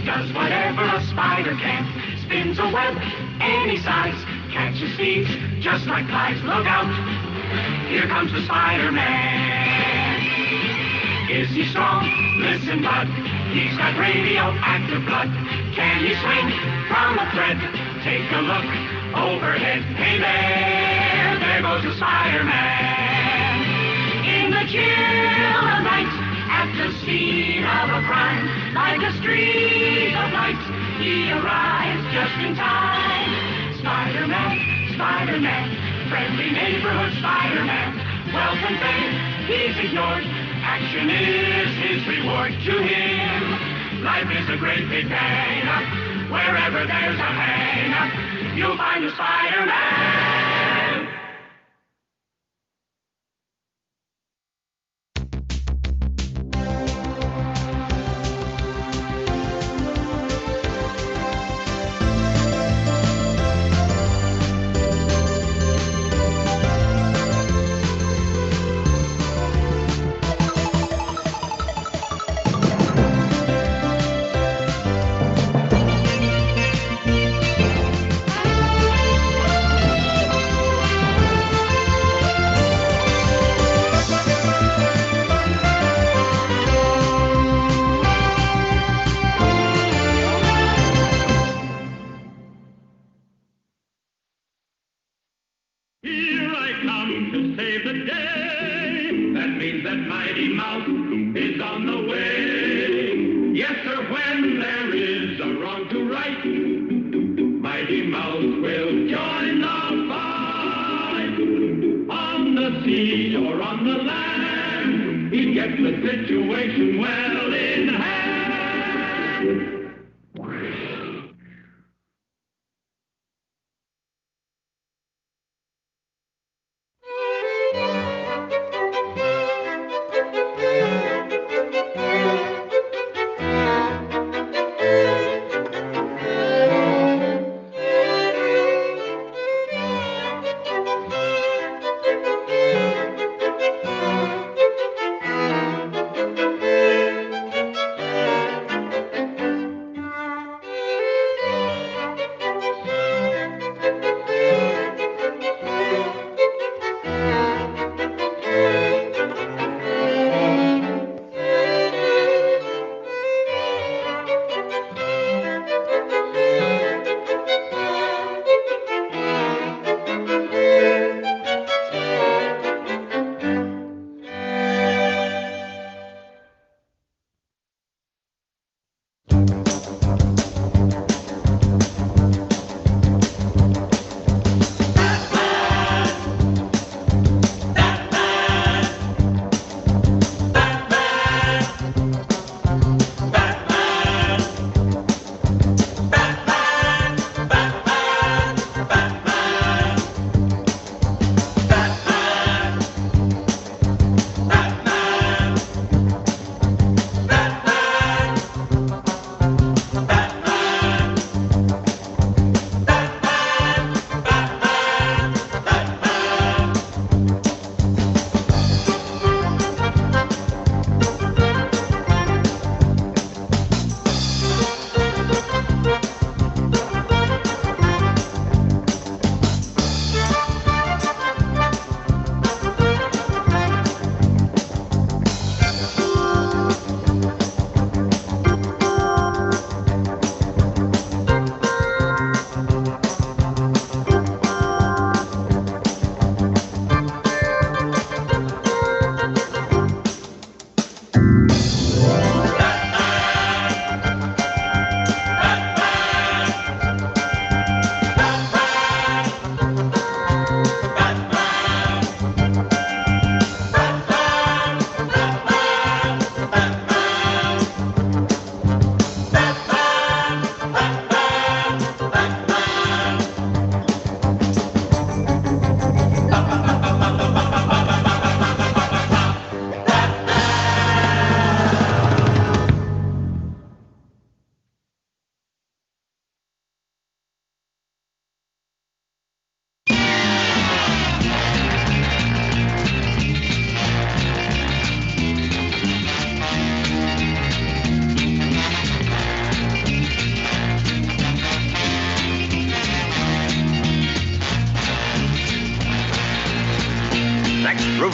does whatever a spider can. Spins a web any size, catches thieves just like flies. Look out, here comes the Spider-Man. Is he strong? Listen, bud, he's got radioactive blood. Can he swing from a thread? Take a look overhead. Hey there goes the Spider-Man. In the chill of night, at the scene of a crime, like a streak of light, he arrives just in time. Spider-Man, Spider-Man, friendly neighborhood Spider-Man. Wealth and fame, he's ignored. Action is his reward to him. Life is a great big hang-up. Wherever there's a hang-up, you'll find a Spider-Man.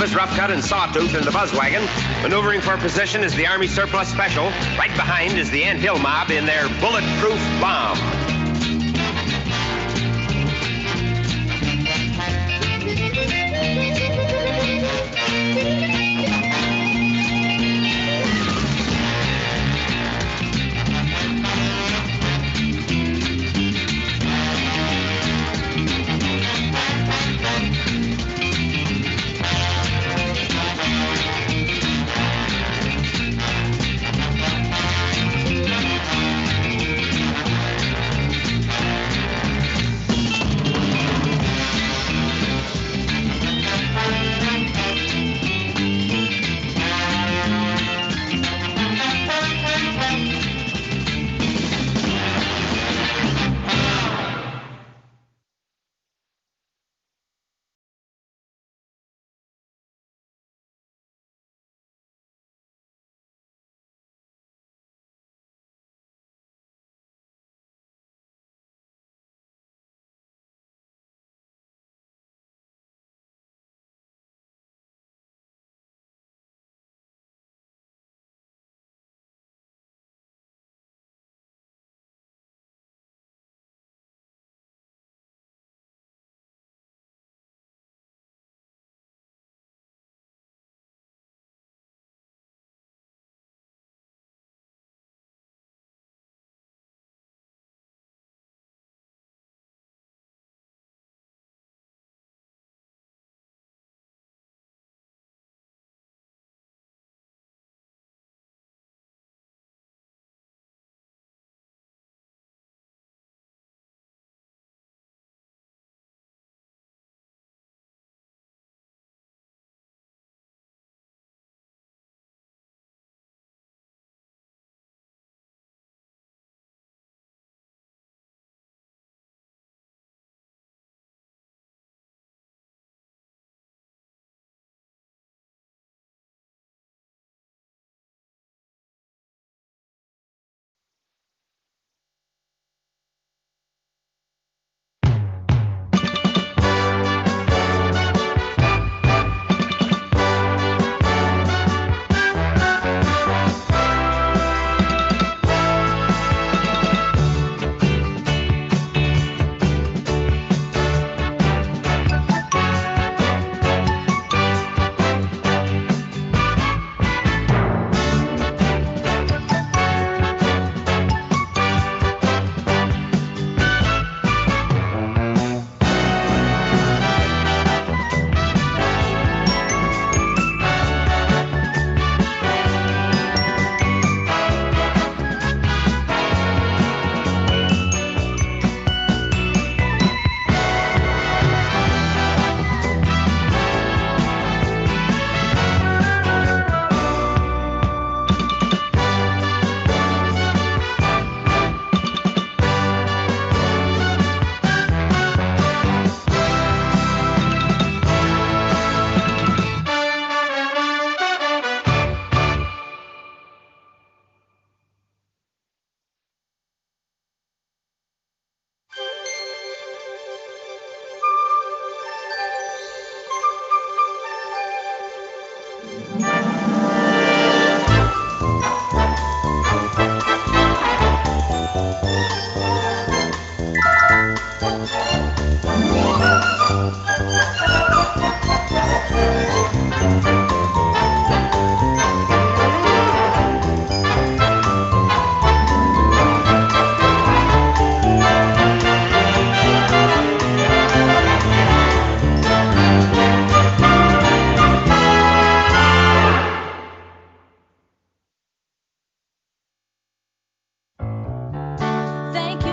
is Rough Cut and Sawtooth in the buzz wagon. Maneuvering for position is the Army Surplus Special. Right behind is the Ant Hill Mob in their bulletproof bomb. Thank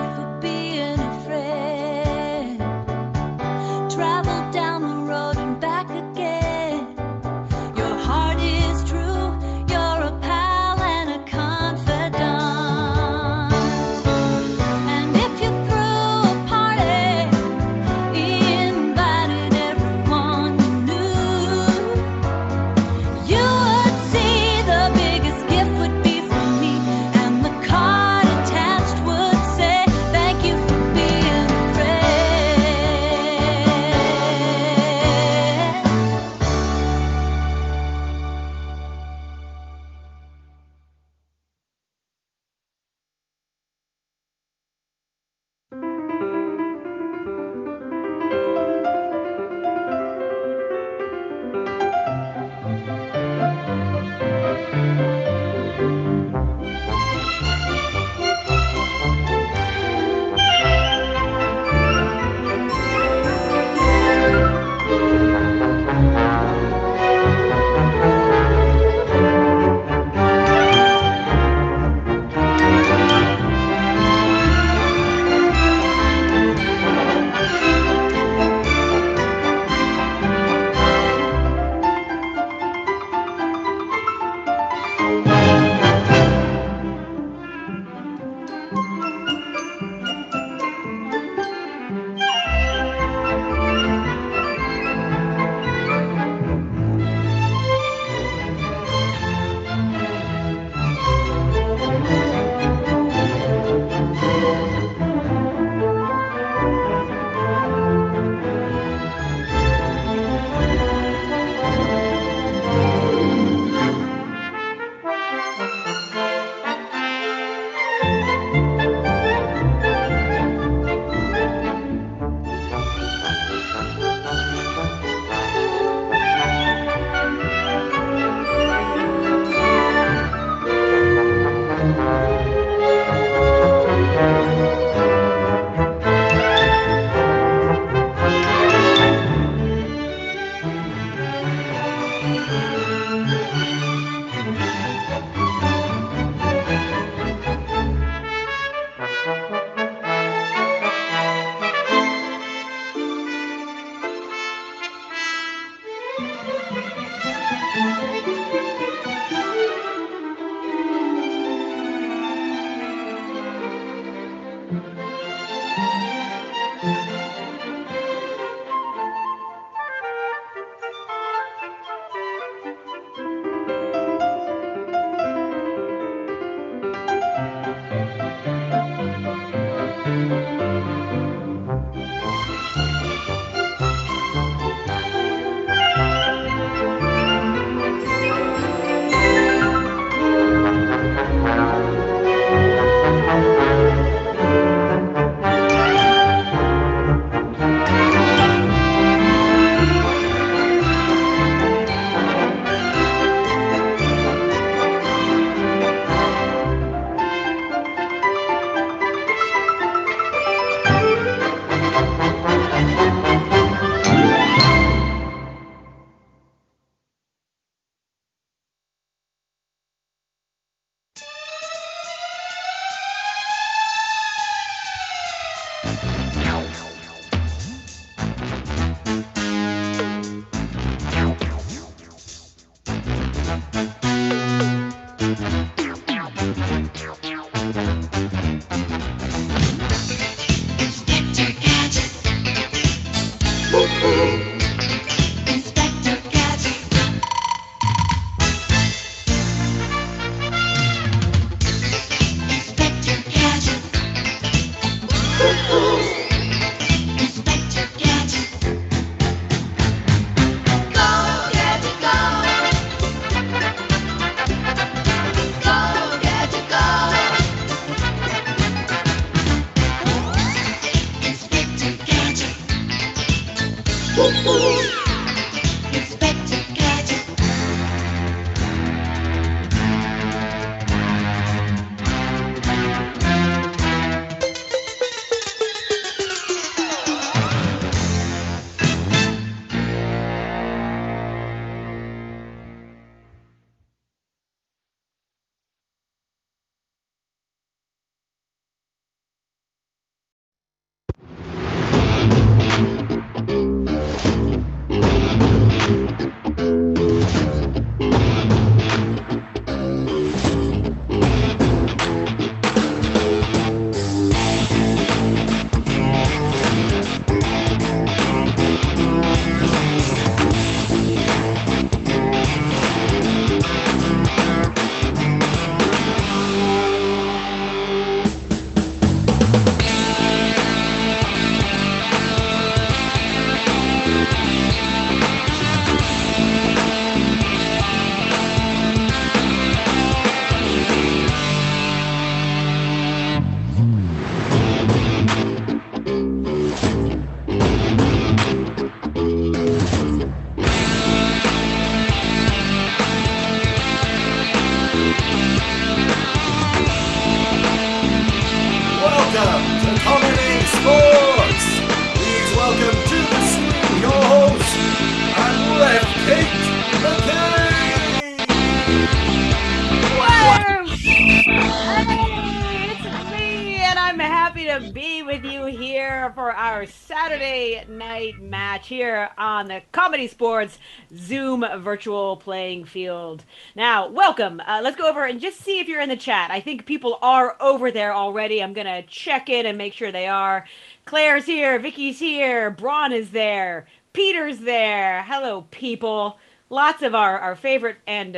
Here on the ComedySportz Zoom virtual playing field. Now, welcome. Let's go over and just see if you're in the chat. I think people are over there already. I'm going to check in and make sure they are. Claire's here. Vicky's here. Braun is there. Peter's there. Hello, people. Lots of our favorite and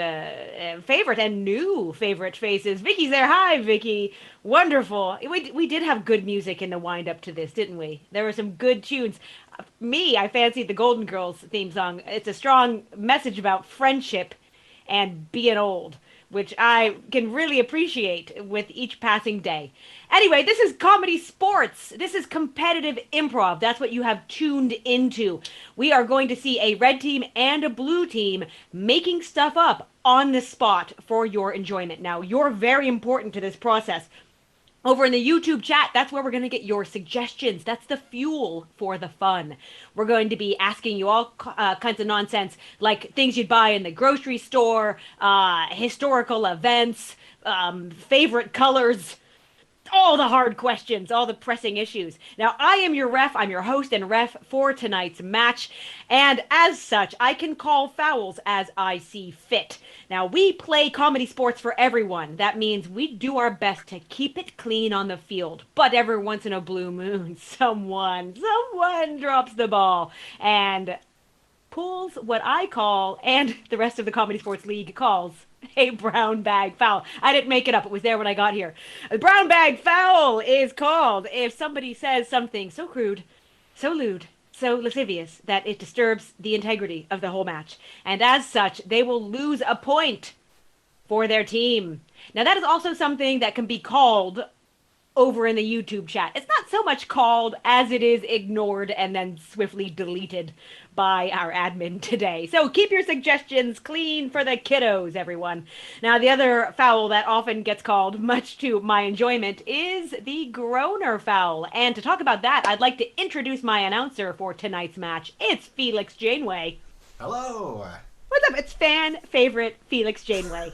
new favorite faces. Vicky's there. Hi, Vicky. Wonderful. We did have good music in the wind up to this, didn't we? There were some good tunes. I fancied the Golden Girls theme song. It's a strong message about friendship and being old, which I can really appreciate with each passing day. Anyway, this is ComedySportz. This is competitive improv. That's what you have tuned into. We are going to see a red team and a blue team making stuff up on the spot for your enjoyment. Now, you're very important to this process. Over in the YouTube chat, that's where we're going to get your suggestions. That's the fuel for the fun. We're going to be asking you all kinds of nonsense, like things you'd buy in the grocery store, historical events, favorite colors, all the hard questions, all the pressing issues. Now, I am your ref. I'm your host and ref for tonight's match. And as such, I can call fouls as I see fit. Now, we play comedy sports for everyone. That means we do our best to keep it clean on the field. But every once in a blue moon, someone drops the ball and pulls what I call, and the rest of the Comedy Sports League calls, a brown bag foul. I didn't make it up. It was there when I got here. A brown bag foul is called if somebody says something so crude, so lewd, so lascivious that it disturbs the integrity of the whole match. And as such, they will lose a point for their team. Now, that is also something that can be called over in the YouTube chat. It's not so much called as it is ignored and then swiftly deleted by our admin today. So keep your suggestions clean for the kiddos, everyone. Now, the other foul that often gets called, much to my enjoyment, is the groaner foul. And to talk about that, I'd like to introduce my announcer for tonight's match. It's Felix Janeway. Hello. What's up? It's fan favorite Felix Janeway.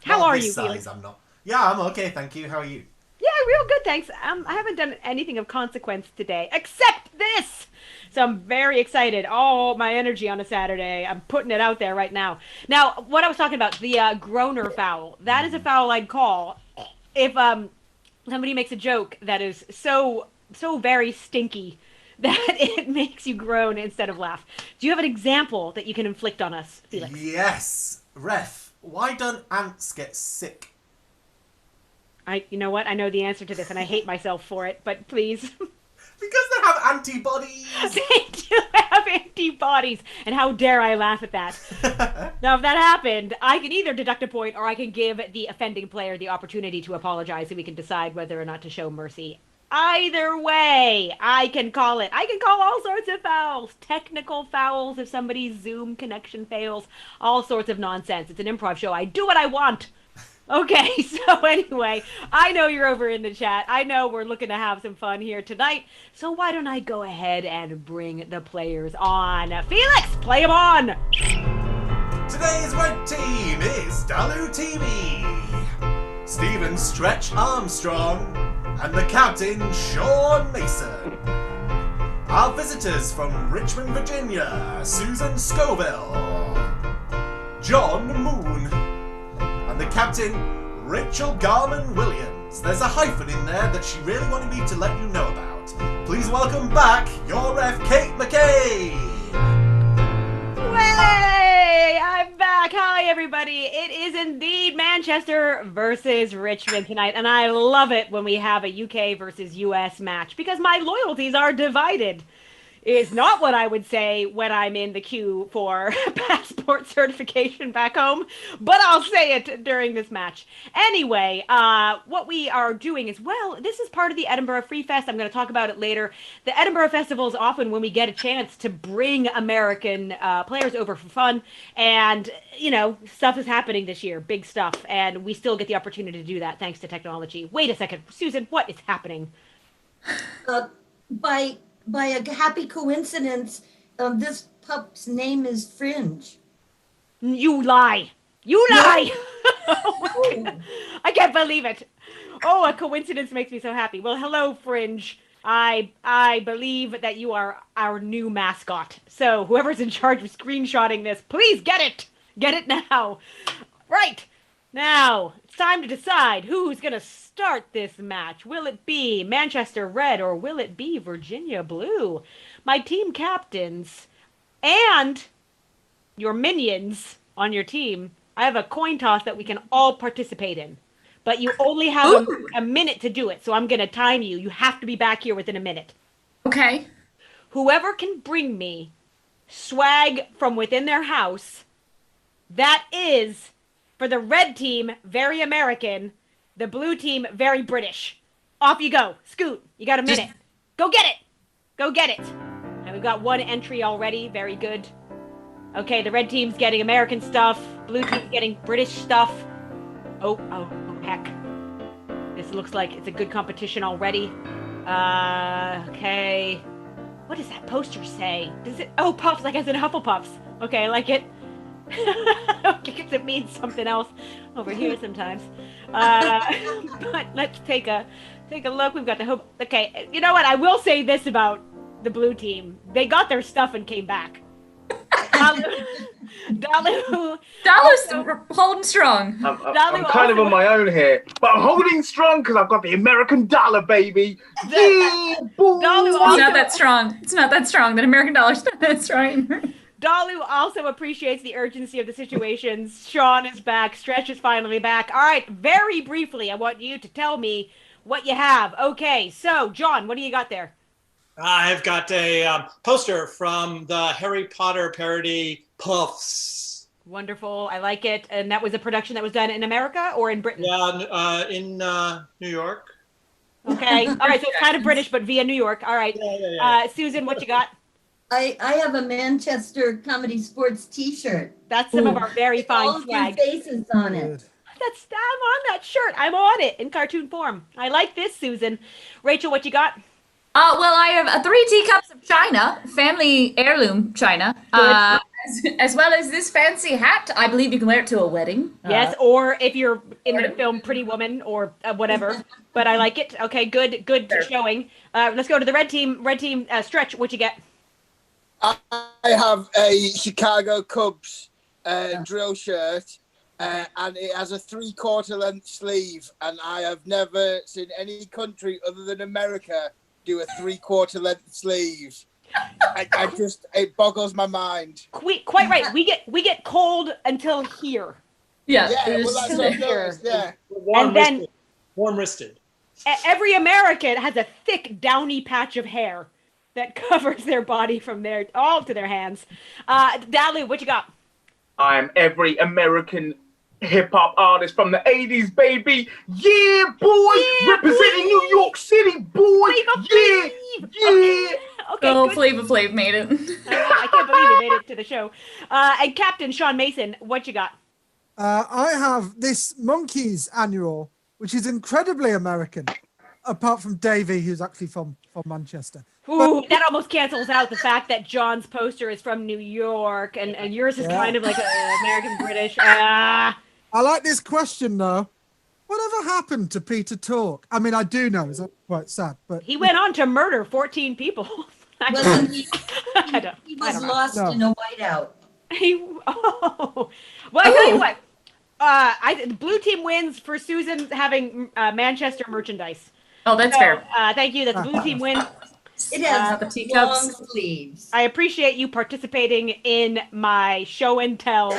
How Not are this you, size, Felix? I'm not. Yeah, I'm okay, thank you. How are you? Yeah, real good, thanks. I haven't done anything of consequence today, except this! So I'm very excited. All my energy on a Saturday. I'm putting it out there right now. Now, what I was talking about, the groaner foul. That is a foul I'd call if somebody makes a joke that is so very stinky that it makes you groan instead of laugh. Do you have an example that you can inflict on us, Felix? Yes. Ref, why don't ants get sick? You know what? I know the answer to this, and I hate myself for it, but please. Because they have antibodies. They do have antibodies, and how dare I laugh at that? Now, if that happened, I can either deduct a point, or I can give the offending player the opportunity to apologize, and we can decide whether or not to show mercy. Either way, I can call it. I can call all sorts of fouls. Technical fouls if somebody's Zoom connection fails. All sorts of nonsense. It's an improv show. I do what I want. Okay, so anyway, I know you're over in the chat. I know we're looking to have some fun here tonight. So why don't I go ahead and bring the players on? Felix, play them on! Today's red team is Dalu TV, Stephen Stretch Armstrong, and the captain, Sean Mason. Our visitors from Richmond, Virginia, Susan Scoville, John Moon, and the captain, Rachel Garman-Williams. There's a hyphen in there that she really wanted me to let you know about. Please welcome back your ref, Kate McKay. Way! I'm back. Hi, everybody. It is indeed Manchester versus Richmond tonight, and I love it when we have a UK versus US match because my loyalties are divided. Is not what I would say when I'm in the queue for passport certification back home, but I'll say it during this match. Anyway, what we are doing is, well, this is part of the Edinburgh Free Fest. I'm going to talk about it later. The Edinburgh Festival is often when we get a chance to bring American players over for fun, and, you know, stuff is happening this year, big stuff, and we still get the opportunity to do that thanks to technology. Wait a second, Susan, what is happening? By a happy coincidence, this pup's name is Fringe. You lie. You lie. Oh my God. I can't believe it. Oh, a coincidence makes me so happy. Well, hello, Fringe. I believe that you are our new mascot. So whoever's in charge of screenshotting this, please get it. Get it now. Right. Now, it's time to decide who's going to start this match. Will it be Manchester Red or will it be Virginia Blue? My team captains and your minions on your team, I have a coin toss that we can all participate in. But you only have a minute to do it, so I'm going to time you. You have to be back here within a minute. Okay. Whoever can bring me swag from within their house, that is... For the red team, very American. The blue team, very British. Off you go. Scoot. You got a minute. Go get it. Go get it. And we've got one entry already. Very good. Okay, the red team's getting American stuff. Blue team's getting British stuff. Oh, heck. This looks like it's a good competition already. Okay. What does that poster say? Does it... Oh, Puffs, like as in Hufflepuffs. Okay, I like it. Because it means something else over here sometimes. But let's take a Take a look. We've got the hope. Okay, you know what? I will say this about the blue team. They got their stuff and came back. Dalu Dalu's holding strong. I'm kind of on my own here, but I'm holding strong because I've got the American dollar, baby. Yeah, boy. It's not that strong. It's not that strong. That American dollar's not that strong. Dalu also appreciates the urgency of the situation. Sean is back. Stretch is finally back. All right, very briefly, I want you to tell me what you have. Okay, so, John, what do you got there? I've got a poster from the Harry Potter parody Puffs. Wonderful. I like it. And that was a production that was done in America or in Britain? Yeah, in New York. Okay. All right, so it's kind of British, but via New York. All right. Yeah. Susan, what you got? I have a Manchester ComedySportz t-shirt. That's some of our very fine All of your swag. faces on it. I'm on that shirt. I'm on it in cartoon form. I like this, Susan. Rachel, what you got? Well, I have 3 teacups of china, family heirloom china, as well as this fancy hat. I believe you can wear it to a wedding. Yes, or if you're in the film Pretty Woman or whatever. But I like it. Okay, good showing. Let's go to the red team. Red team, Stretch, what you get? I have a Chicago Cubs drill shirt, and it has a 3/4 length sleeve, and I have never seen any country other than America do a 3/4 length sleeve. It boggles my mind. Quite right. We get cold until here. Yeah, well, that's what I've noticed, yeah. Warm-wristed. Every American has a thick, downy patch of hair that covers their body from there all to their hands. Dalu, what you got? I'm every American hip-hop artist from the 80s, baby. Yeah, boy. Yeah, representing boy. New York City, boy. Flavor Yeah. Okay, Oh, good. Flavor Flav made it. I can't believe he made it to the show. And Captain Sean Mason, what you got? I have this Monkeys annual, which is incredibly American, apart from Davey, who's actually from Manchester. Ooh, that almost cancels out the fact that John's poster is from New York and yours is kind of like American British. I like this question, though. Whatever happened to Peter Tork? I mean, I do know, it's quite sad, but... He went on to murder 14 people. Wasn't he? I don't know. Lost in a whiteout. Well, I tell you what. The blue team wins for Susan having Manchester merchandise. Oh, that's fair. Thank you. That's blue team win. It has the teacups. long sleeves. I appreciate you participating in my show and tell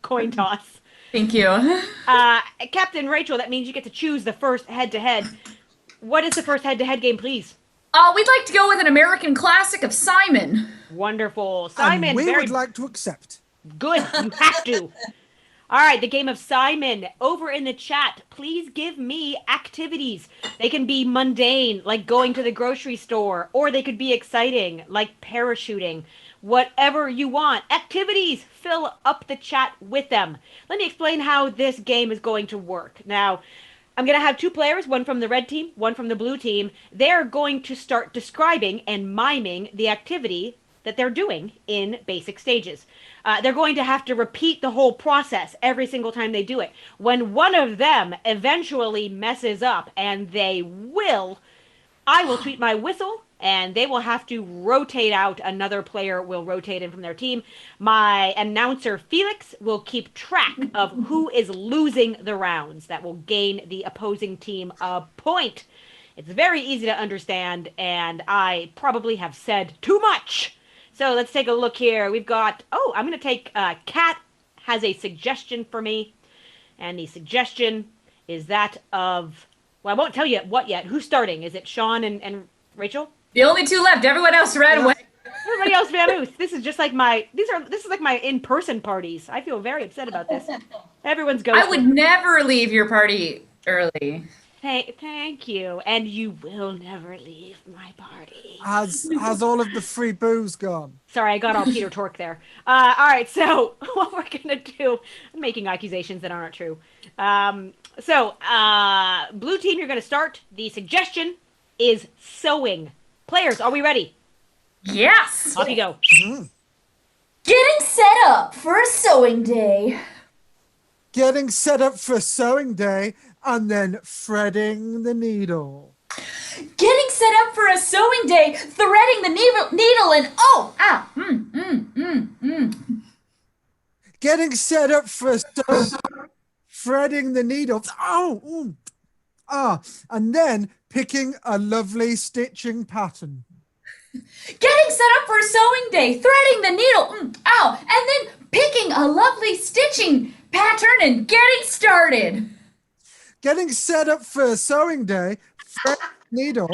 coin toss. Thank you. Captain Rachel, that means you get to choose the first head-to-head. What is the first head-to-head game, please? We'd like to go with an American classic of Simon. Wonderful. Simon, and we would like to accept. Good. You have to. All right, the game of Simon. Over in the chat, please give me activities. They can be mundane, like going to the grocery store, or they could be exciting, like parachuting. Whatever you want. Activities. Fill up the chat with them. Let me explain how this game is going to work. Now, I'm going to have 2 players, one from the red team, one from the blue team. They're going to start describing and miming the activity that they're doing in basic stages. They're going to have to repeat the whole process every single time they do it. When one of them eventually messes up, and they will, I will tweet my whistle, and they will have to rotate out. Another player will rotate in from their team. My announcer, Felix, will keep track of who is losing the rounds. That will gain the opposing team a point. It's very easy to understand, and I probably have said too much. So let's take a look here. We've got, I'm going to take, Kat has a suggestion for me. And the suggestion is that of, well, I won't tell you what yet. Who's starting? Is it Sean and Rachel? The only 2 left. Everyone else ran away. Everybody else vamoose. This is just like this is like my in-person parties. I feel very upset about this. Everyone's ghosting. I would never leave your party early. Thank you. And you will never leave my party. Has all of the free booze gone? Sorry, I got all Peter Tork there. All right, so what we're going to do, I'm making accusations that aren't true. Blue team, you're going to start. The suggestion is sewing. Players, are we ready? Yes. Off you go. Getting set up for a sewing day. Getting set up for sewing day and then threading the needle. Getting set up for a sewing day, threading the needle and Getting set up for threading the needle. And then picking a lovely stitching pattern. Getting set up for a sewing day, threading the needle, and then picking a lovely stitching pattern and getting started. Getting set up for a sewing day, threading the needle.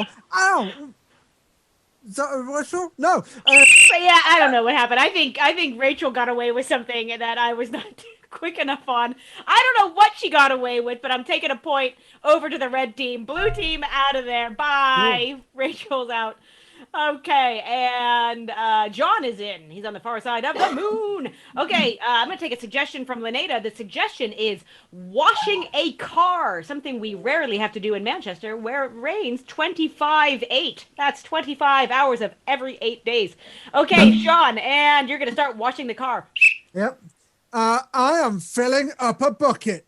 Is that a whistle? No. But yeah, I don't know what happened. I think Rachel got away with something that I was not quick enough on. I don't know what she got away with, but I'm taking a point over to the red team. Blue team out of there. Bye. Ooh. Rachel's out. Okay, and John is in. He's on the far side of the moon. Okay, I'm going to take a suggestion from Lynetta. The suggestion is washing a car, something we rarely have to do in Manchester, where it rains 25/8. That's 25 hours of every 8 days. Okay, John, and you're going to start washing the car. Yep. I am filling up a bucket.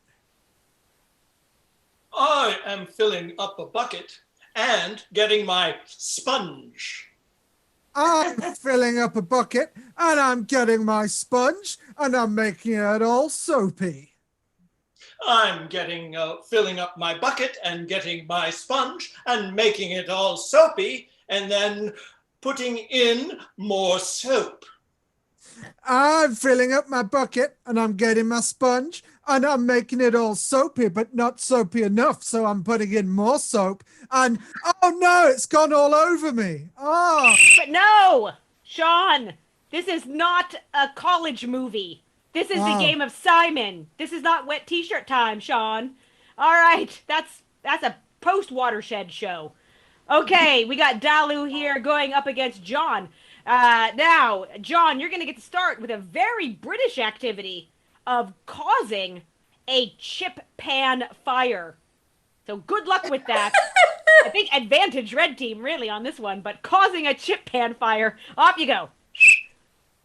I am filling up a bucket and getting my sponge. I'm filling up a bucket and I'm getting my sponge and I'm making it all soapy. I'm filling up my bucket and getting my sponge and making it all soapy and then putting in more soap. I'm filling up my bucket and I'm getting my sponge and I'm making it all soapy, but not soapy enough. So I'm putting in more soap and, oh no, it's gone all over me. Oh. But no, Sean, this is not a college movie. This is the Game of Simon. This is not wet t-shirt time, Sean. All right, that's a post-watershed show. Okay, we got Dalu here going up against John. Now, John, you're going to get to start with a very British activity of causing a chip pan fire. So good luck with that. I think advantage red team really on this one, but causing a chip pan fire. Off you go.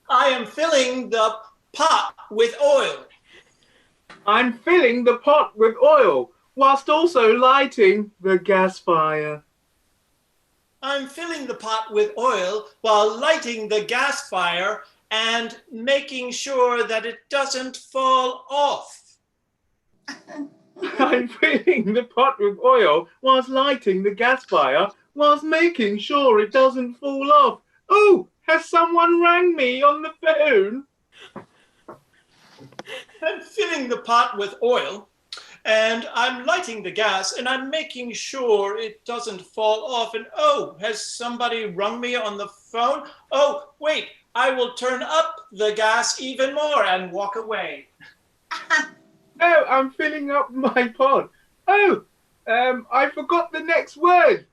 I am filling the pot with oil. I'm filling the pot with oil whilst also lighting the gas fire. I'm filling the pot with oil while lighting the gas fire and making sure that it doesn't fall off. I'm filling the pot with oil whilst lighting the gas fire whilst making sure it doesn't fall off. Oh, has someone rang me on the phone? I'm filling the pot with oil and I'm lighting the gas and I'm making sure it doesn't fall off. And oh, has somebody rung me on the phone? Oh, wait, I will turn up the gas even more and walk away. Oh, I'm filling up my pot. Oh, I forgot the next word.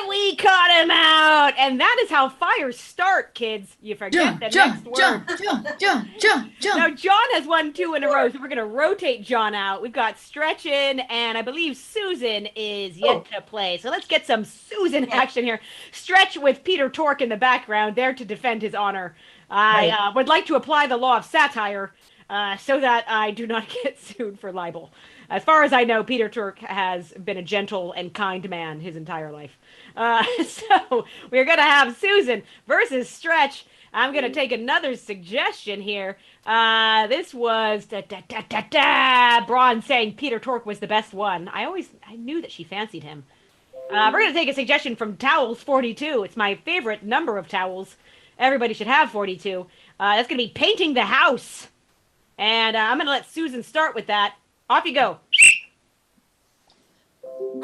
We caught him out. And that is how fires start, kids. You forget the next word. Now, John has won 2 in a row, so we're going to rotate John out. We've got Stretch in, and I believe Susan is yet to play. So let's get some Susan action here. Stretch with Peter Tork in the background, there to defend his honor. I would like to apply the law of satire so that I do not get sued for libel. As far as I know, Peter Tork has been a gentle and kind man his entire life. So we're going to have Susan versus Stretch. I'm going to take another suggestion here. This was Braun saying Peter Tork was the best one. I knew that she fancied him. We're going to take a suggestion from Towels 42. It's my favorite number of towels. Everybody should have 42. That's going to be painting the house. And I'm going to let Susan start with that. Off you go.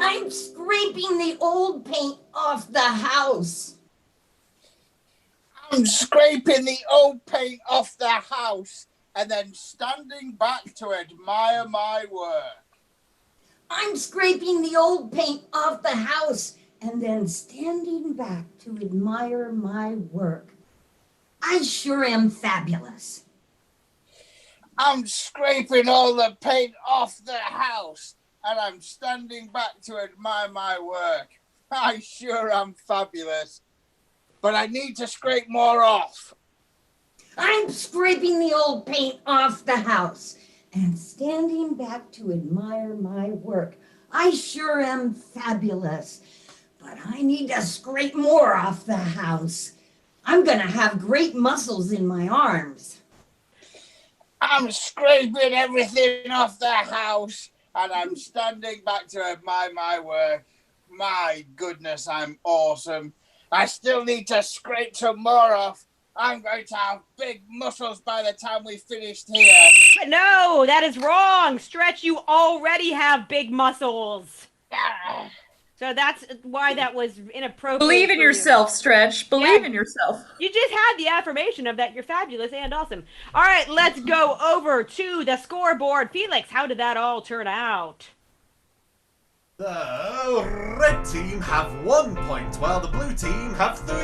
I'm scraping the old paint off the house. I'm scraping the old paint off the house and then standing back to admire my work. I'm scraping the old paint off the house and then standing back to admire my work. I sure am fabulous. I'm scraping all the paint off the house and I'm standing back to admire my work. I sure am fabulous. But I need to scrape more off. I'm scraping the old paint off the house and standing back to admire my work. I sure am fabulous. But I need to scrape more off the house. I'm gonna have great muscles in my arms. I'm scraping everything off the house and I'm standing back to admire my work. My goodness, I'm awesome. I still need to scrape some more off. I'm going to have big muscles by the time we finished here. But no, that is wrong. Stretch, you already have big muscles. So that's why that was inappropriate. Believe in yourself, Stretch. Believe in yourself. You just had the affirmation of that you're fabulous and awesome. All right, let's go over to the scoreboard. Felix, how did that all turn out? The red team have 1 point, while the blue team have 3.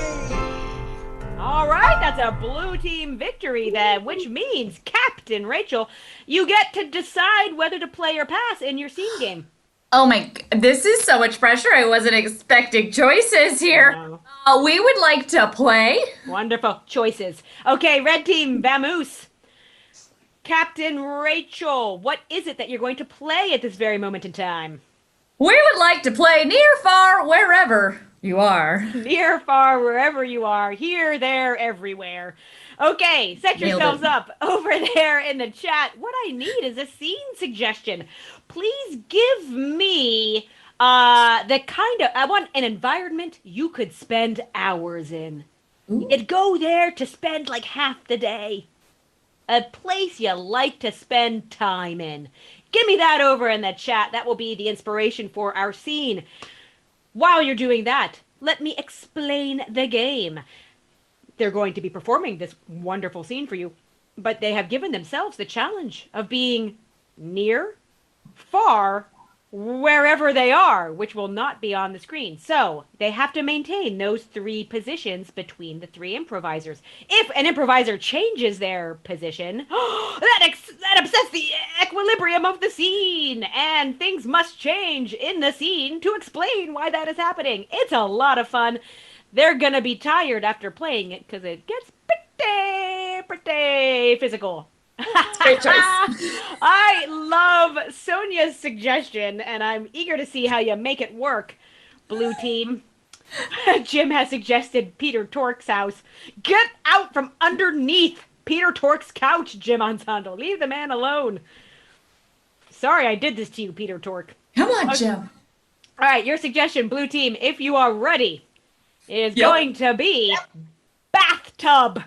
All right, that's a blue team victory then, which means, Captain Rachel, you get to decide whether to play or pass in your scene game. Oh my, this is so much pressure. I wasn't expecting choices here. We would like to play. Wonderful choices. Okay, red team, vamoose. Captain Rachel, what is it that you're going to play at this very moment in time? We would like to play near, far, wherever you are. Near, far, wherever you are. Here, there, everywhere. Okay, set yourselves up over there in the chat. What I need is a scene suggestion. Please give me the kind of, I want an environment you could spend hours in. Ooh. You'd go there to spend like half the day. A place you like to spend time in. Give me that over in the chat. That will be the inspiration for our scene. While you're doing that, let me explain the game. They're going to be performing this wonderful scene for you, but they have given themselves the challenge of being near, far, wherever they are, which will not be on the screen. So they have to maintain those 3 positions between the 3 improvisers. If an improviser changes their position, that upsets the equilibrium of the scene, and things must change in the scene to explain why that is happening. It's a lot of fun. They're gonna be tired after playing it because it gets pretty physical. Great choice. I love Sonia's suggestion, and I'm eager to see how you make it work, blue team. Jim has suggested Peter Tork's house. Get out from underneath Peter Tork's couch, Jim Ensemble. Leave the man alone. Sorry I did this to you, Peter Tork. Come on, Jim. All right, your suggestion, blue team, if you are ready, is going to be bathtub.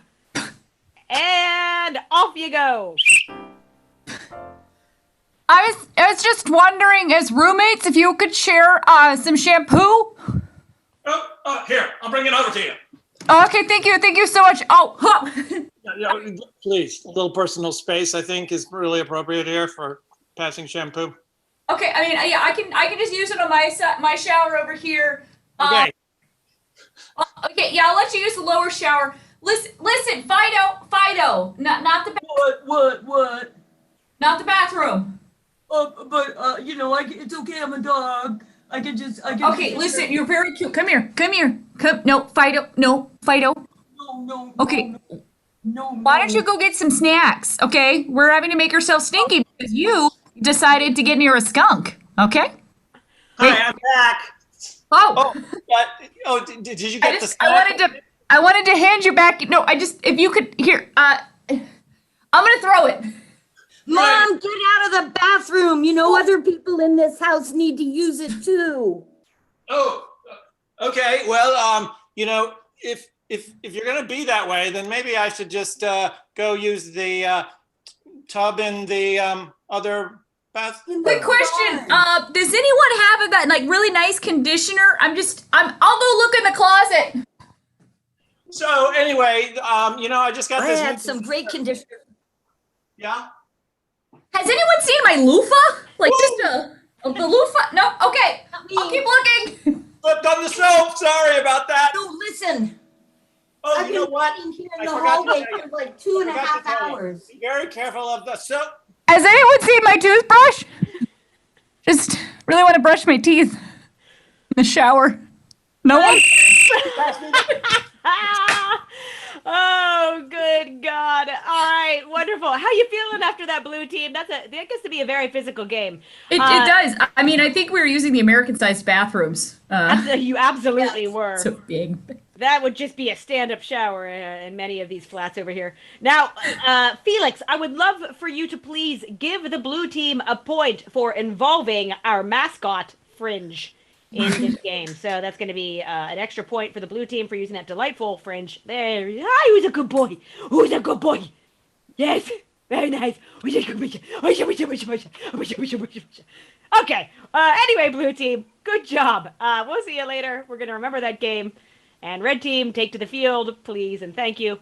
And off you go. I was just wondering, as roommates, if you could share some shampoo. Here, I'll bring it over to you. Okay, thank you so much. Please, a little personal space, I think, is really appropriate here for passing shampoo. Okay, I mean, yeah, I can just use it on my shower over here. Okay. Okay, yeah, I'll let you use the lower shower. Listen, Fido, not the bathroom. What? Not the bathroom. It's okay. I'm a dog. I can. Okay, listen, you're very cute. Come here. No, Fido. No. Okay. No. Why don't you go get some snacks? Okay, we're having to make yourself stinky because you decided to get near a skunk. Okay. Hi, I'm back. Did you get the snack? I wanted to hand you back. No, if you could, here, I'm going to throw it. Mom, get out of the bathroom. Other people in this house need to use it too. Oh, okay. Well, if you're going to be that way, then maybe I should just go use the tub in the other bathroom. Quick question. Does anyone have that really nice conditioner? I'll go look in the closet. So anyway, I just got this. I had some great conditioner. Yeah. Has anyone seen my loofah? The loofah? No. Okay. I'll keep looking. Slipped on the soap. Sorry about that. No, listen. Oh, I've been waiting here in the hallway for like 2.5 hours. Be very careful of the soap. Has anyone seen my toothbrush? Just really want to brush my teeth in the shower. No one? Oh, good God. All right, wonderful. How you feeling after that blue team? That gets to be a very physical game. It does. I mean, I think we were using the American-sized bathrooms. You absolutely were. So big. That would just be a stand-up shower in many of these flats over here. Now, Felix, I would love for you to please give the blue team a point for involving our mascot, Fringe, in this game. So that's going to be an extra point for the blue team for using that delightful Fringe. There. Ah, who's a good boy? Who's a good boy? Yes. Very nice. Okay. Anyway, blue team, good job. We'll see you later. We're going to remember that game. And red team, take to the field, please, and thank you.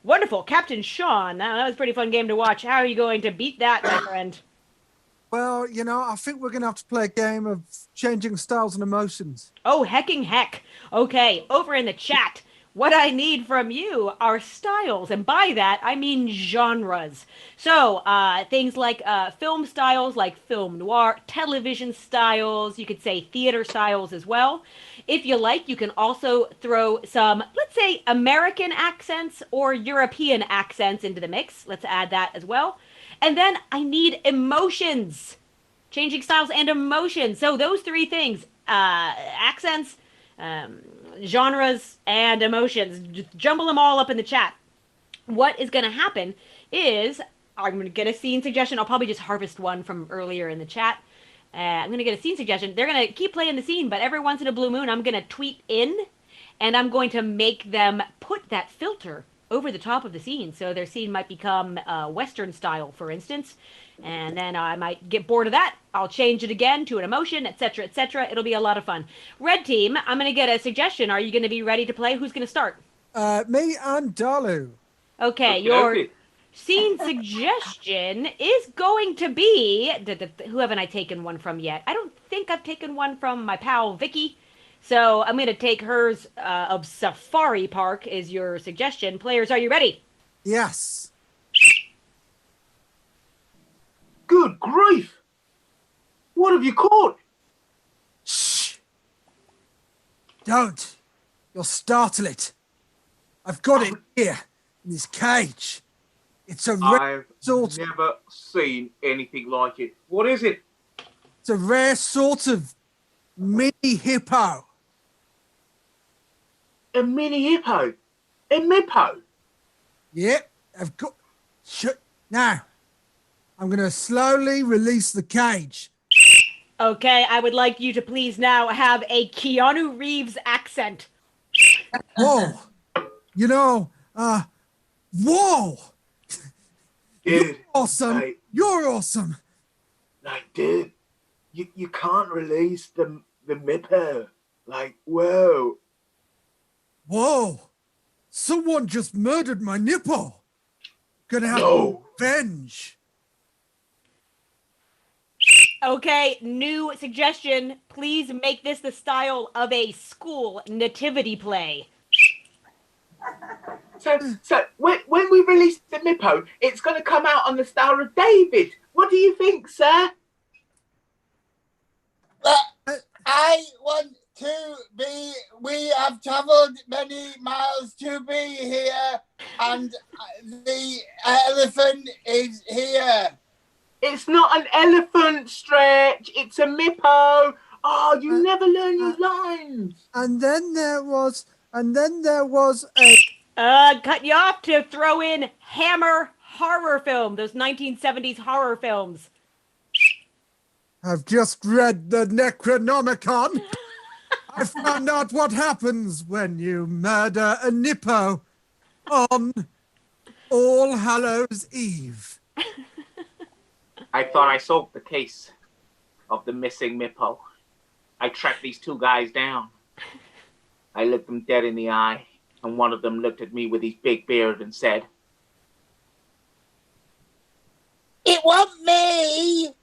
Wonderful. Captain Sean, that was a pretty fun game to watch. How are you going to beat that, my friend? Well, I think we're going to have to play a game of changing styles and emotions. Oh, hecking heck. Okay, over in the chat, what I need from you are styles, and by that, I mean genres. So, things like film styles, like film noir, television styles, you could say theater styles as well. If you like, you can also throw some, let's say, American accents or European accents into the mix. Let's add that as well. And then I need emotions. Changing styles and emotions. So those three things, accents, genres, and emotions. Just jumble them all up in the chat. What is going to happen is I'm going to get a scene suggestion. I'll probably just harvest one from earlier in the chat. I'm going to get a scene suggestion. They're going to keep playing the scene, but every once in a blue moon, I'm going to tweet in, and I'm going to make them put that filter over the top of the scene. So their scene might become Western style, for instance. And then I might get bored of that. I'll change it again to an emotion, etc., etc. It'll be a lot of fun. Red team, I'm going to get a suggestion. Are you going to be ready to play? Who's going to start? Me and Dalu. Okay, your scene suggestion is going to be... Who haven't I taken one from yet? I don't think I've taken one from my pal Vicky. So I'm going to take hers of Safari Park is your suggestion. Players, are you ready? Yes. Good grief! What have you caught? Shh! Don't. You'll startle it. I've got it here, in this cage. It's a I've never seen anything like it. What is it? It's a rare sort of mini hippo. A mini hippo? A mippo? Yep, I've got... Now, I'm going to slowly release the cage. Okay, I would like you to please now have a Keanu Reeves accent. Whoa. Whoa. You're awesome. You're awesome. Like, dude, you can't release the mippo. Like, whoa. Whoa. Someone just murdered my nipple. Gonna have revenge. Okay, new suggestion. Please make this the style of a school nativity play. So when we release the mippo, it's going to come out on the Star of David. What do you think, sir? I want to be... We have travelled many miles to be here, and the elephant is here. It's not an elephant, Stretch. It's a mippo. Oh, you never learn your lines. And then there was a... Cut you off to throw in Hammer horror film, those 1970s horror films. I've just read the Necronomicon. I found out what happens when you murder a nippo on All Hallows Eve. I thought I solved the case of the missing mippo. I tracked these two guys down. I looked them dead in the eye, and one of them looked at me with his big beard and said, "It wasn't me."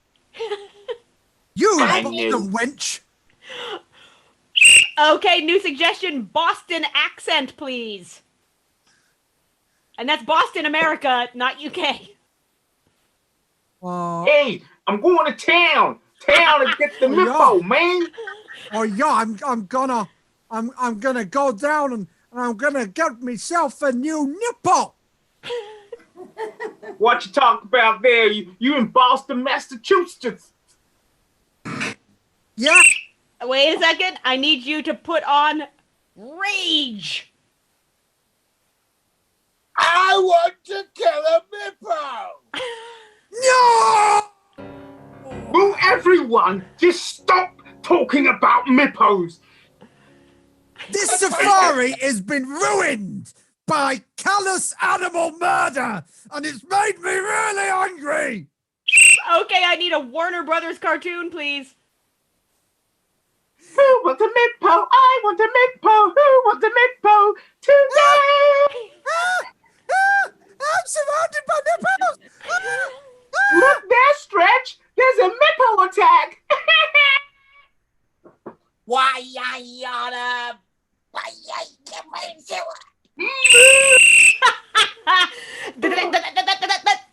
You bastard wench. Okay, new suggestion, Boston accent, please. And that's Boston, America, not UK. Hey, I'm going to town to get the mippo, man. Oh yeah, I'm gonna go down and I'm gonna get myself a new nipple. What you talking about there? You in Boston, Massachusetts? Yeah. Wait a second. I need you to put on rage. I want to kill a Mippo! No! Will everyone just stop talking about Mippos? This safari has been ruined by callous animal murder, and it's made me really angry. Okay, I need a Warner Brothers cartoon, please. Who wants a Mippo? I want a Mippo. Who wants a Mippo today? I'm surrounded by nipples. Look there, Stretch. There's a Mippo attack. Why I oughta... Why I get myself...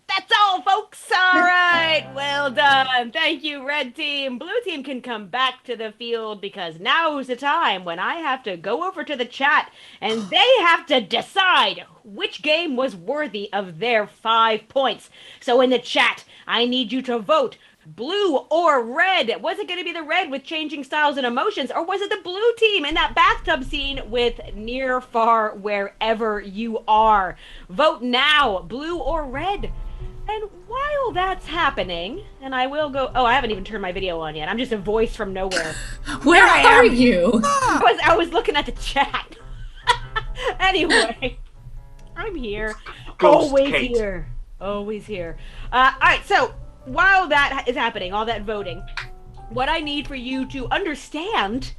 That's all, folks. All right. Well done. Thank you, Red Team. Blue Team can come back to the field because now's the time when I have to go over to the chat and they have to decide which game was worthy of their 5 points. So in the chat, I need you to vote. Blue or red? Was it going to be the red with changing styles and emotions, or was it the blue team in that bathtub scene with near, far, wherever you are? Vote now, blue or red. And while that's happening, and I will go... Oh, I haven't even turned my video on yet. I'm just a voice from nowhere. Where are you? I was looking at the chat. Anyway, I'm here. Ghost Always Kate. here. Always here. All right, so while that is happening, all that voting, what I need for you to understand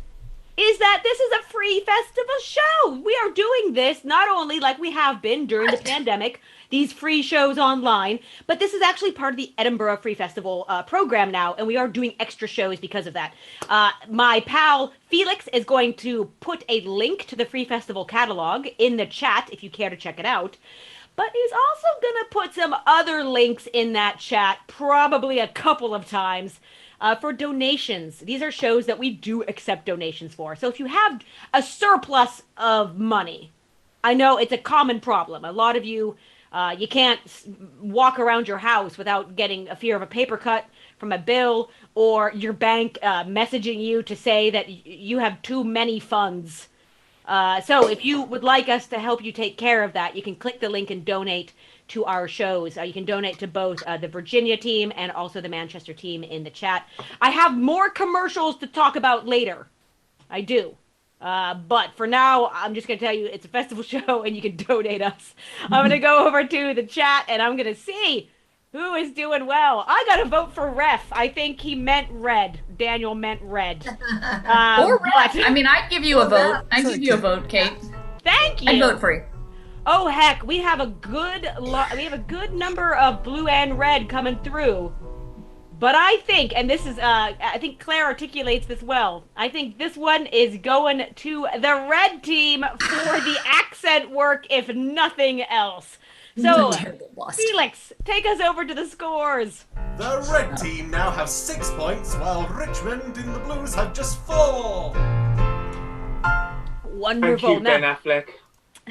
is that this is a free festival show. We are doing this not only like we have been during the pandemic, these free shows online, but this is actually part of the Edinburgh Free Festival program now, and we are doing extra shows because of that. My pal Felix is going to put a link to the Free Festival catalog in the chat if you care to check it out. But he's also going to put some other links in that chat, probably a couple of times, for donations. These are shows that we do accept donations for. So if you have a surplus of money, I know it's a common problem. A lot of you, you can't walk around your house without getting a fear of a paper cut from a bill or your bank messaging you to say that you have too many funds. So if you would like us to help you take care of that, you can click the link and donate to our shows. You can donate to both the Virginia team and also the Manchester team in the chat. I have more commercials to talk about later. I do. But for now, I'm just going to tell you it's a festival show and you can donate us. I'm going to go over to the chat and I'm going to see who is doing well. I got to vote for Ref. I think he meant red. Daniel meant red. Or red. I mean, I'd give you a vote. I'd give you a vote, Kate. Thank you. I'd vote for you. Oh heck, we have a good number of blue and red coming through. But I think, and this is I think Claire articulates this well. I think this one is going to the red team for the accent work, if nothing else. So, Felix, take us over to the scores. The red team now have 6 points, while Richmond in the blues have just 4. Wonderful. Thank you, Ben Affleck.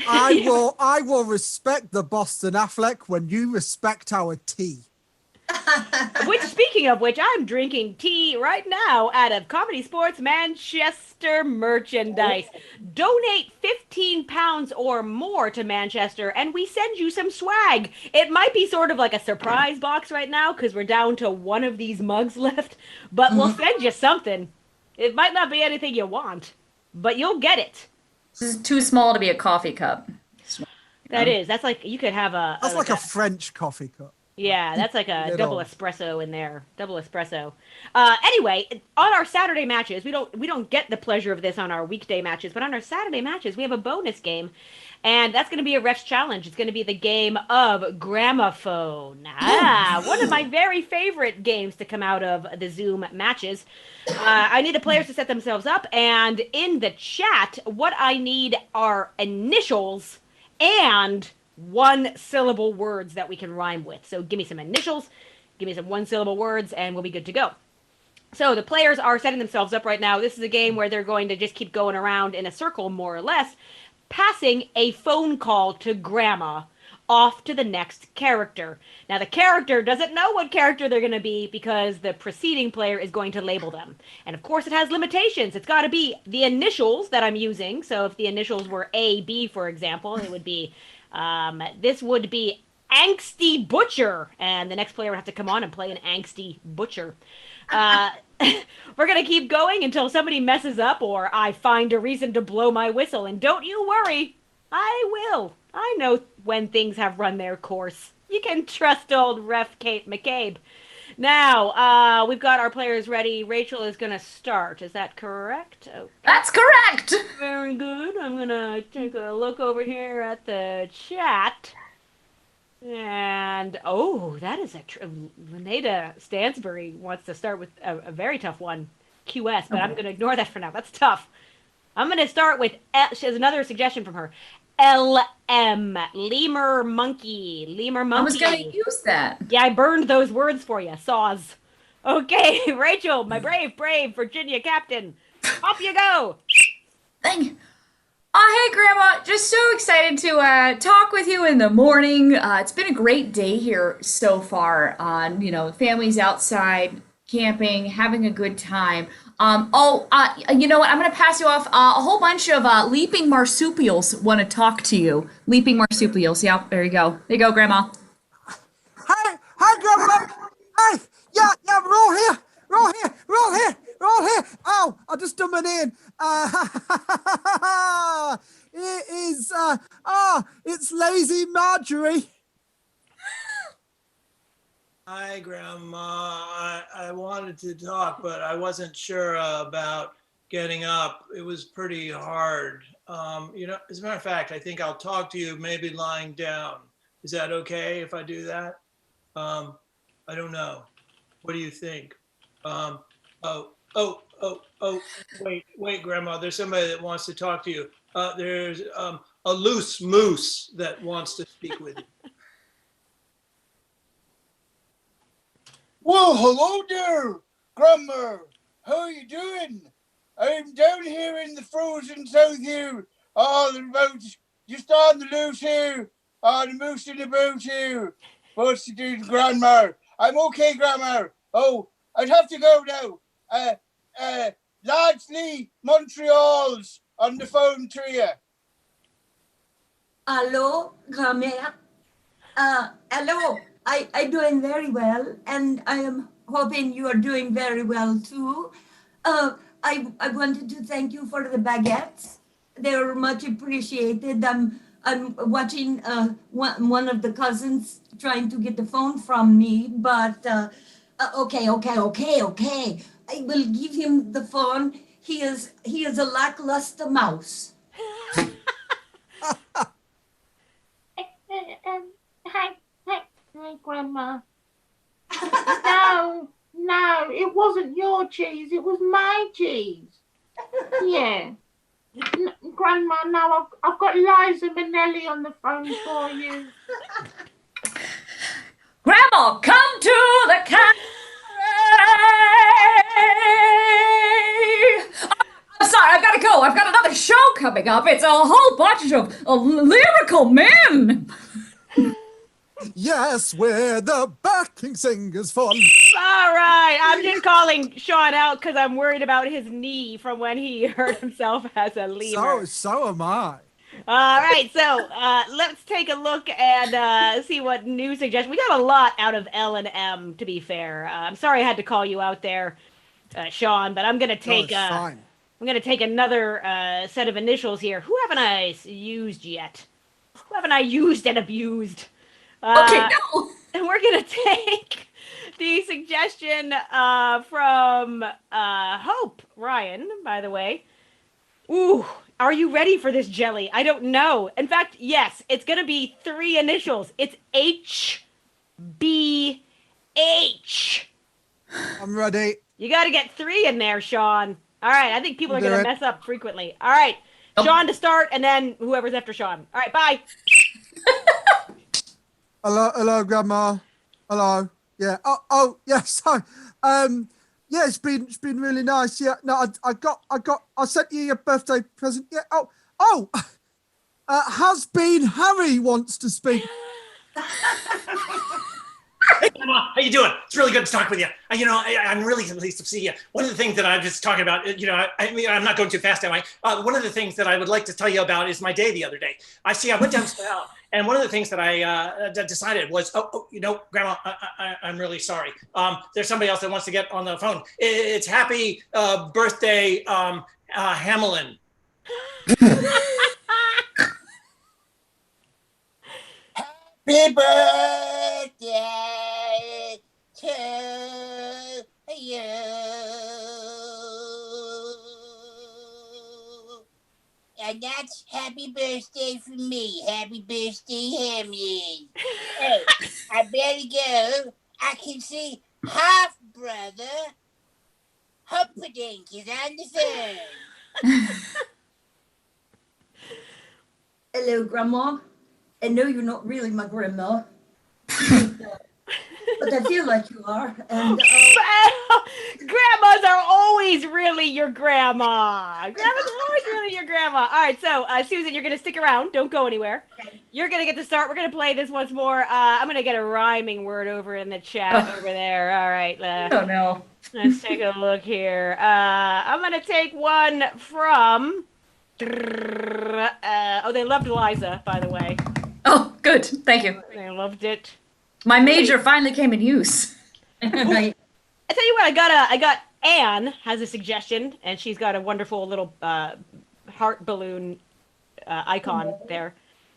I will respect the Boston Affleck when you respect our tea. Which, speaking of which, I'm drinking tea right now out of ComedySportz Manchester merchandise. Donate £15 or more to Manchester, and we send you some swag. It might be sort of like a surprise box right now because we're down to one of these mugs left, but we'll send you something. It might not be anything you want, but you'll get it. This is too small to be a coffee cup. That is. That's like you could have a. That's like a French coffee cup. Yeah, that's like a double espresso in there. Double espresso. Anyway, on our Saturday matches, we don't get the pleasure of this on our weekday matches, but on our Saturday matches, we have a bonus game, and that's going to be a ref's challenge. It's going to be the game of Gramophone. One of my very favorite games to come out of the Zoom matches. I need the players to set themselves up, and in the chat, what I need are initials and one-syllable words that we can rhyme with. So give me some initials, give me some one-syllable words, and we'll be good to go. So the players are setting themselves up right now. This is a game where they're going to just keep going around in a circle, more or less. passing a phone call to Grandma off to the next character. Now, the character doesn't know what character they're going to be because the preceding player is going to label them. And of course, it has limitations. It's got to be the initials that I'm using. So if the initials were A, B, for example, it would be, this would be Angsty Butcher. And the next player would have to come on and play an Angsty Butcher. We're going to keep going until somebody messes up or I find a reason to blow my whistle. And don't you worry, I will. I know when things have run their course. You can trust old Ref Kate McCabe. Now, we've got our players ready. Rachel is going to start. Is that correct? Okay. That's correct. Very good. I'm going to take a look over here at the chat. And, that is Linnea Stansbury wants to start with a very tough one. QS, but I'm going to ignore that for now. That's tough. I'm going to start with, she has another suggestion from her. LM, Lemur Monkey. I was going to use that. Yeah, I burned those words for you, saws. Okay, Rachel, my brave Virginia captain. Off you go. Thank you. Hey, Grandma. Just so excited to talk with you in the morning. It's been a great day here so far. Families outside, camping, having a good time. You know what? I'm going to pass you off. A whole bunch of leaping marsupials want to talk to you. Leaping marsupials. Yeah, there you go. There you go, Grandma. Hi, Grandma. Hey, yeah, we're all here. We're all here. Oh, I just done my in. It is, it's Lazy Marjorie. Hi, Grandma. I wanted to talk, but I wasn't sure about getting up. It was pretty hard. As a matter of fact, I think I'll talk to you maybe lying down. Is that okay if I do that? I don't know. What do you think? Wait, Grandma. There's somebody that wants to talk to you. There's a loose moose that wants to speak with you. Well, hello there, Grandma. How are you doing? I'm down here in the frozen south here, all about just on the loose here, on the moose in the boat here. What's you doing, Grandma? I'm okay, Grandma. Oh, I'd have to go now. Largely Montreal's on the phone to you. Hello, Grandma. Hello. I'm doing very well, and I am hoping you are doing very well too. I wanted to thank you for the baguettes. They were much appreciated. I'm watching one of the cousins trying to get the phone from me, but okay. I will give him the phone. He is a lackluster mouse. Hi, Grandma. No, it wasn't your cheese. It was my cheese. Yeah. Grandma, no, I've got Liza Minnelli on the phone for you. Grandma, come to the cafe. I'm sorry, I've got to go. I've got another show coming up. It's a whole bunch of lyrical men. Yes, we're the backing singers for... All right, I'm just calling Sean out because I'm worried about his knee from when he hurt himself as a lemur. So am I. All right, so let's take a look and see what new suggestions. We got a lot out of L and M, to be fair. I'm sorry I had to call you out there, Sean, but I'm gonna take another set of initials here. Who haven't I used yet? Who haven't I used and abused? Okay, no. And we're gonna take the suggestion from Hope Ryan, by the way. Ooh, are you ready for this, Jelly? I don't know. In fact, yes, it's gonna be 3 initials. It's HBH. I'm ready. You got to get 3 in there, Sean. All right, I think people are gonna mess up frequently. All right, Sean to start, and then whoever's after Sean. All right, bye. Hello, Grandma. Hello. Yeah. Oh, yes. Hi. Yeah, it's been really nice. Yeah. No, I sent you your birthday present. Yeah. Oh. Has-been Harry wants to speak. Hey, Grandma, how you doing? It's really good to talk with you. I'm really pleased to see you. One of the things that I was just talking about, I'm not going too fast, am I? One of the things that I would like to tell you about is my day the other day. I went downstairs, and one of the things that I decided was, Grandma, I'm really sorry. There's somebody else that wants to get on the phone. It's happy birthday, Hamelin. Happy birthday to you. And that's happy birthday from me. Happy birthday, Hamlin. Hey, I better go. I can see half brother Humperdinck is on the phone. Hello, Grandma. I know you're not really my grandma, but I feel like you are. And grandmas are always really your grandma. Grandmas are always really your grandma. All right, so Susan, you're gonna stick around. Don't go anywhere. Okay. You're gonna get to start. We're gonna play this once more. I'm gonna get a rhyming word over in the chat over there. All right. Oh no. Let's take a look here. I'm gonna take one from. They loved Eliza, by the way. Oh, good. Thank you. They loved it. My major finally came in use. right. I tell you what, I got Anne has a suggestion, and she's got a wonderful little heart balloon icon there.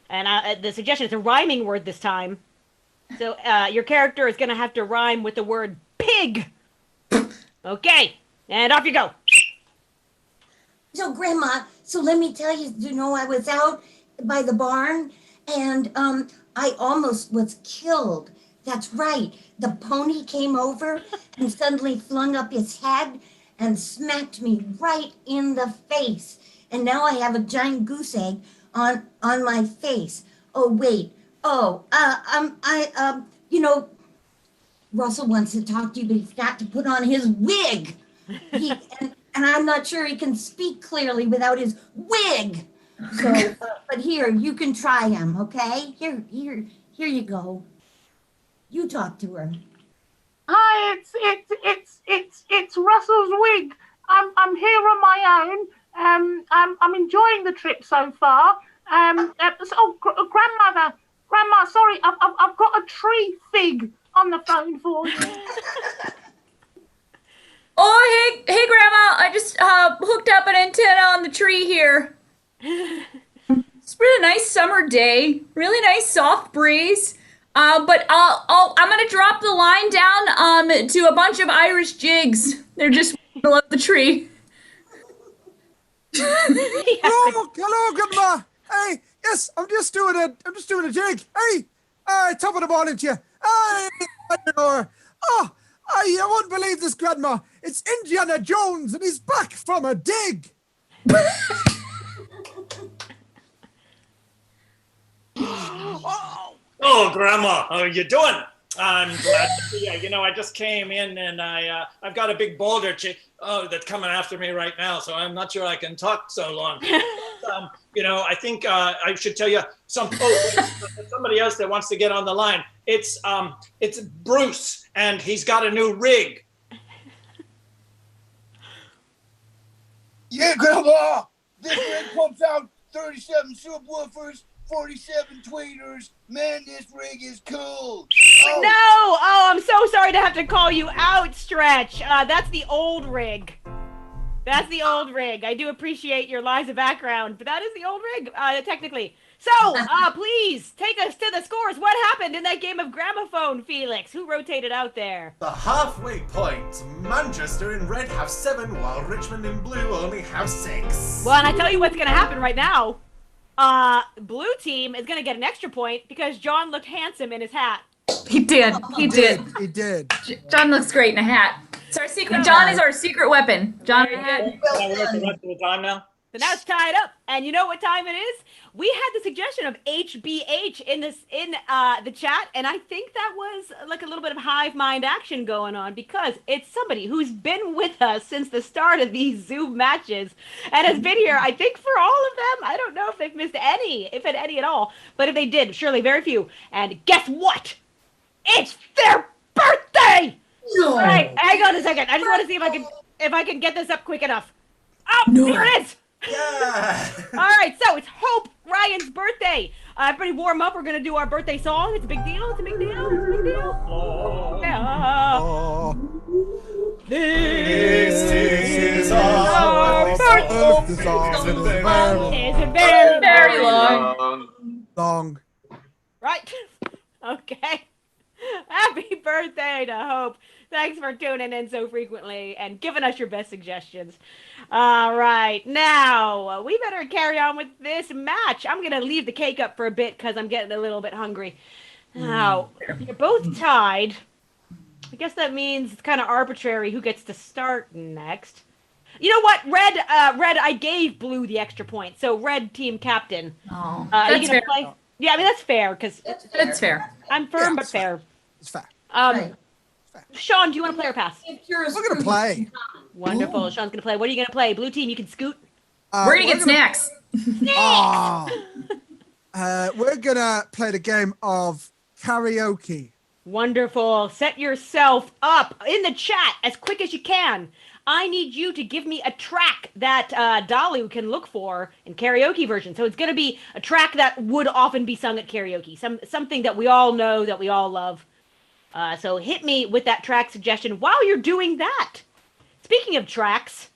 And the suggestion is a rhyming word this time. So your character is going to have to rhyme with the word pig. Okay, and off you go. So, Grandma, let me tell you, I was out by the barn, and I almost was killed. That's right. The pony came over and suddenly flung up his head and smacked me right in the face. And now I have a giant goose egg on my face. Oh, wait. Russell wants to talk to you, but he forgot to put on his wig. And I'm not sure he can speak clearly without his wig. So, but here, you can try him, okay? Here you go. You talk to her. Hi, it's Russell's wig. I'm here on my own. I'm enjoying the trip so far. Grandma, sorry, I've got a tree fig on the phone for you. Oh, hey, Grandma! I just hooked up an antenna on the tree here. It's been a nice summer day, really nice soft breeze. But I'm gonna drop the line down to a bunch of Irish jigs. They're just below the tree. Hello, Grandma. Hey, yes, I'm just doing a jig. Hey, top of the morning to you. Hey, you won't believe this, Grandma. It's Indiana Jones, and he's back from a dig. Oh, Grandma, how are you doing? I'm glad to see you. I just came in, and I've got a big boulder that's coming after me right now, so I'm not sure I can talk so long. But, I think I should tell you somebody else that wants to get on the line. It's Bruce, and he's got a new rig. Yeah, Grandma, this rig pumps out 37 subwoofers, 47 tweeters. Man, this rig is cool. Oh. No! Oh, I'm so sorry to have to call you out, Stretch. That's the old rig. That's the old rig. I do appreciate your Liza background, but that is the old rig, technically. So, please, take us to the scores. What happened in that game of gramophone, Felix? Who rotated out there? The halfway point. Manchester in red have 7, while Richmond in blue only have 6. Well, and I tell you what's going to happen right now. Blue team is going to get an extra point because John looked handsome in his hat. He did. He did. He did. John looks great in a hat. It's our secret. John is our secret weapon. John, are you good? Can I work the rest of the time now? So now it's tied up, and you know what time it is? We had the suggestion of HBH in the chat, and I think that was like a little bit of hive mind action going on because it's somebody who's been with us since the start of these Zoom matches and has been here, I think, for all of them. I don't know if they've missed any, if any at all, but if they did, surely very few. And guess what? It's their birthday! No. All right, hang on a second. I just want to see if I can get this up quick enough. Oh, here it is! Yeah. All right, so it's Hope Ryan's birthday. Everybody warm up. We're going to do our birthday song. It's a big deal. It's a big deal. It's a big deal. Yeah. This is our birthday song. Is it very, Very long. Long. Right. Okay. Happy birthday to Hope. Thanks for tuning in so frequently and giving us your best suggestions. All right. Now, we better carry on with this match. I'm going to leave the cake up for a bit because I'm getting a little bit hungry. Now, you're both tied. I guess that means it's kind of arbitrary who gets to start next. You know what? Red, I gave Blue the extra point. So, Red team captain. Oh, Are you that's going to fair. play? Yeah, I mean, that's fair because That's fair. I'm firm but fair. It's fair. Right. Sean, do you want to play or pass? We're going to play. Wonderful. Sean's going to play. What are you going to play? Blue team, you can scoot. We're going to get snacks. Ah. We're going to play the game of karaoke. Wonderful. Set yourself up in the chat as quick as you can. I need you to give me a track that Dalu can look for in karaoke version. So it's going to be a track that would often be sung at karaoke. Something that we all know, that we all love. So hit me with that track suggestion while you're doing that. Speaking of tracks,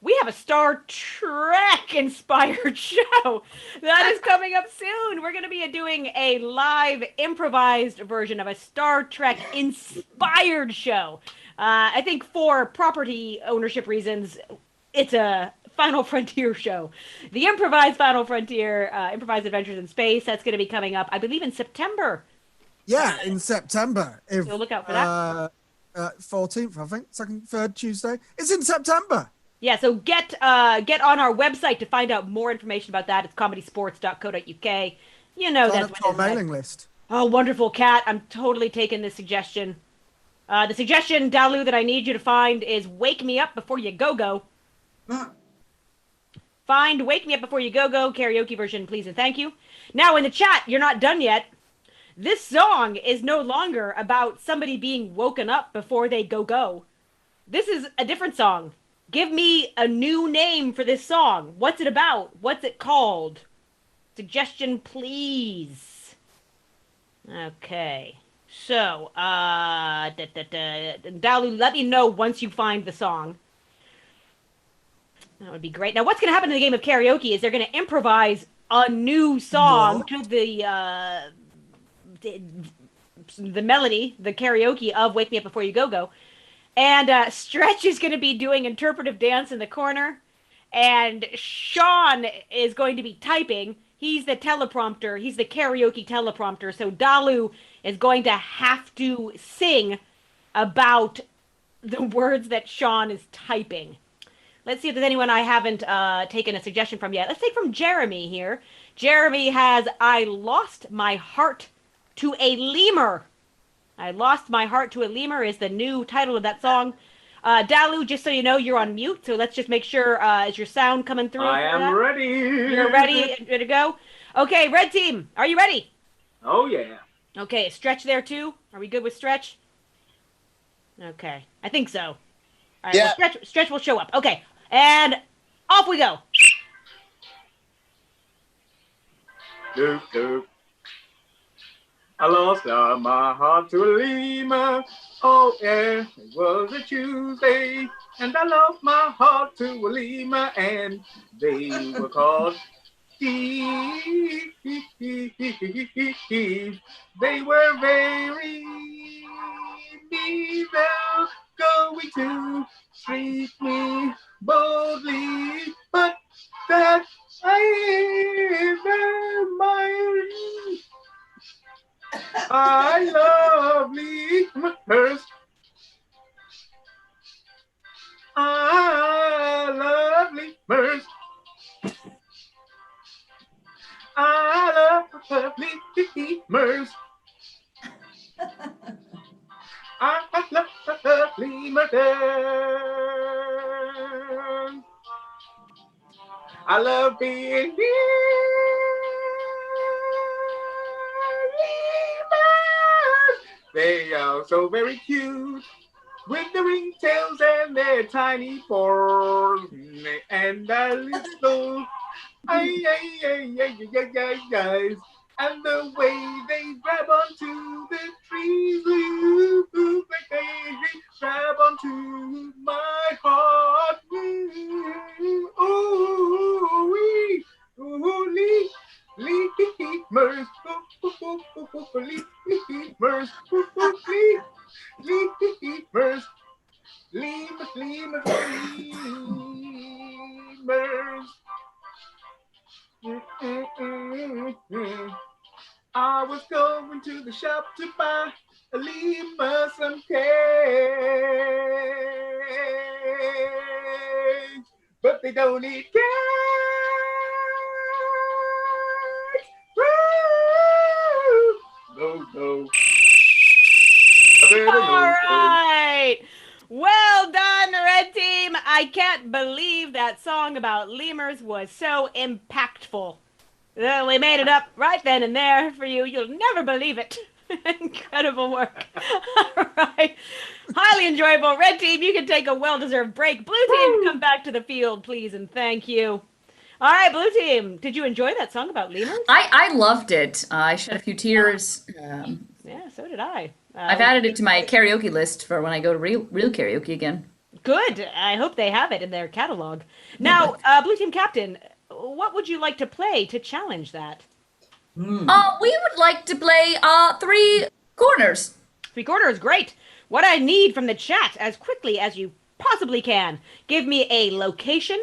we have a Star Trek inspired show that is coming up soon. We're going to be doing a live improvised version of a Star Trek inspired show. I think for property ownership reasons, it's a Final Frontier show. The Improvised Final Frontier, Improvised Adventures in Space, that's going to be coming up, I believe, in September. Yeah, in September. So look out for that. 14th, I think. Third Tuesday. It's in September. Yeah, so get on our website to find out more information about that. It's comedysportz.co.uk. You know Sign that's up to our mailing list. Oh, wonderful, Kat. I'm totally taking this suggestion. The suggestion, Dalu, that I need you to find is Wake Me Up Before You Go-Go. Find Wake Me Up Before You Go-Go, karaoke version, please and thank you. Now, in the chat, you're not done yet. This song is no longer about somebody being woken up before they go-go. This is a different song. Give me a new name for this song. What's it about? What's it called? Suggestion, please. Okay. So, Dalu, let me know once you find the song. That would be great. Now, what's going to happen in the game of karaoke is they're going to improvise a new song to the melody, the karaoke of Wake Me Up Before You Go-Go. And Stretch is going to be doing interpretive dance in the corner. And Sean is going to be typing. He's the teleprompter. He's the karaoke teleprompter. So Dalu is going to have to sing about the words that Sean is typing. Let's see if there's anyone I haven't taken a suggestion from yet. Let's take from Jeremy here. Jeremy has, I lost my heart to a lemur. I lost my heart to a lemur is the new title of that song. Dalu, just so you know, you're on mute, so let's just make sure, is your sound coming through? I am ready. You're ready to go? Okay, red team, are you ready? Oh, yeah. Okay, Stretch there too? Are we good with Stretch? Okay, I think so. All right, Yeah. well, Stretch will show up. Okay, and off we go. Doop, doop. I lost my heart to a lemur. Oh, yeah, it was a Tuesday. And I lost my heart to a lemur. And they were called thieves. They were very evil, going to treat me boldly. But that I admire. I love lemurs. I love lemurs. I love lemurs. I love lemurs. I love being near lemurs. They are so very cute with the ringtails and their tiny paws and a little guys. And the way they grab onto the trees, like they grab onto my heart. Ooh, wee, ooh, lemurs, lemurs, lemurs, lemurs, lemurs. I was going to the shop to buy a lemur some cake, but they don't eat cake. No, no. All right. Well done, Red Team. I can't believe that song about lemurs was so impactful. We made it up right then and there for you. You'll never believe it. Incredible work. All right. Highly enjoyable. Red Team, you can take a well-deserved break. Blue Team, come back to the field, please, and thank you. All right, Blue Team, did you enjoy that song about lemurs? I loved it. I shed a few tears. Yeah, so did I. I've added it to my karaoke list for when I go to real karaoke again. Good. I hope they have it in their catalog. Now, Blue Team Captain, what would you like to play to challenge that? We would like to play 3 corners. 3 corners, great. What I need from the chat, as quickly as you possibly can, give me a location,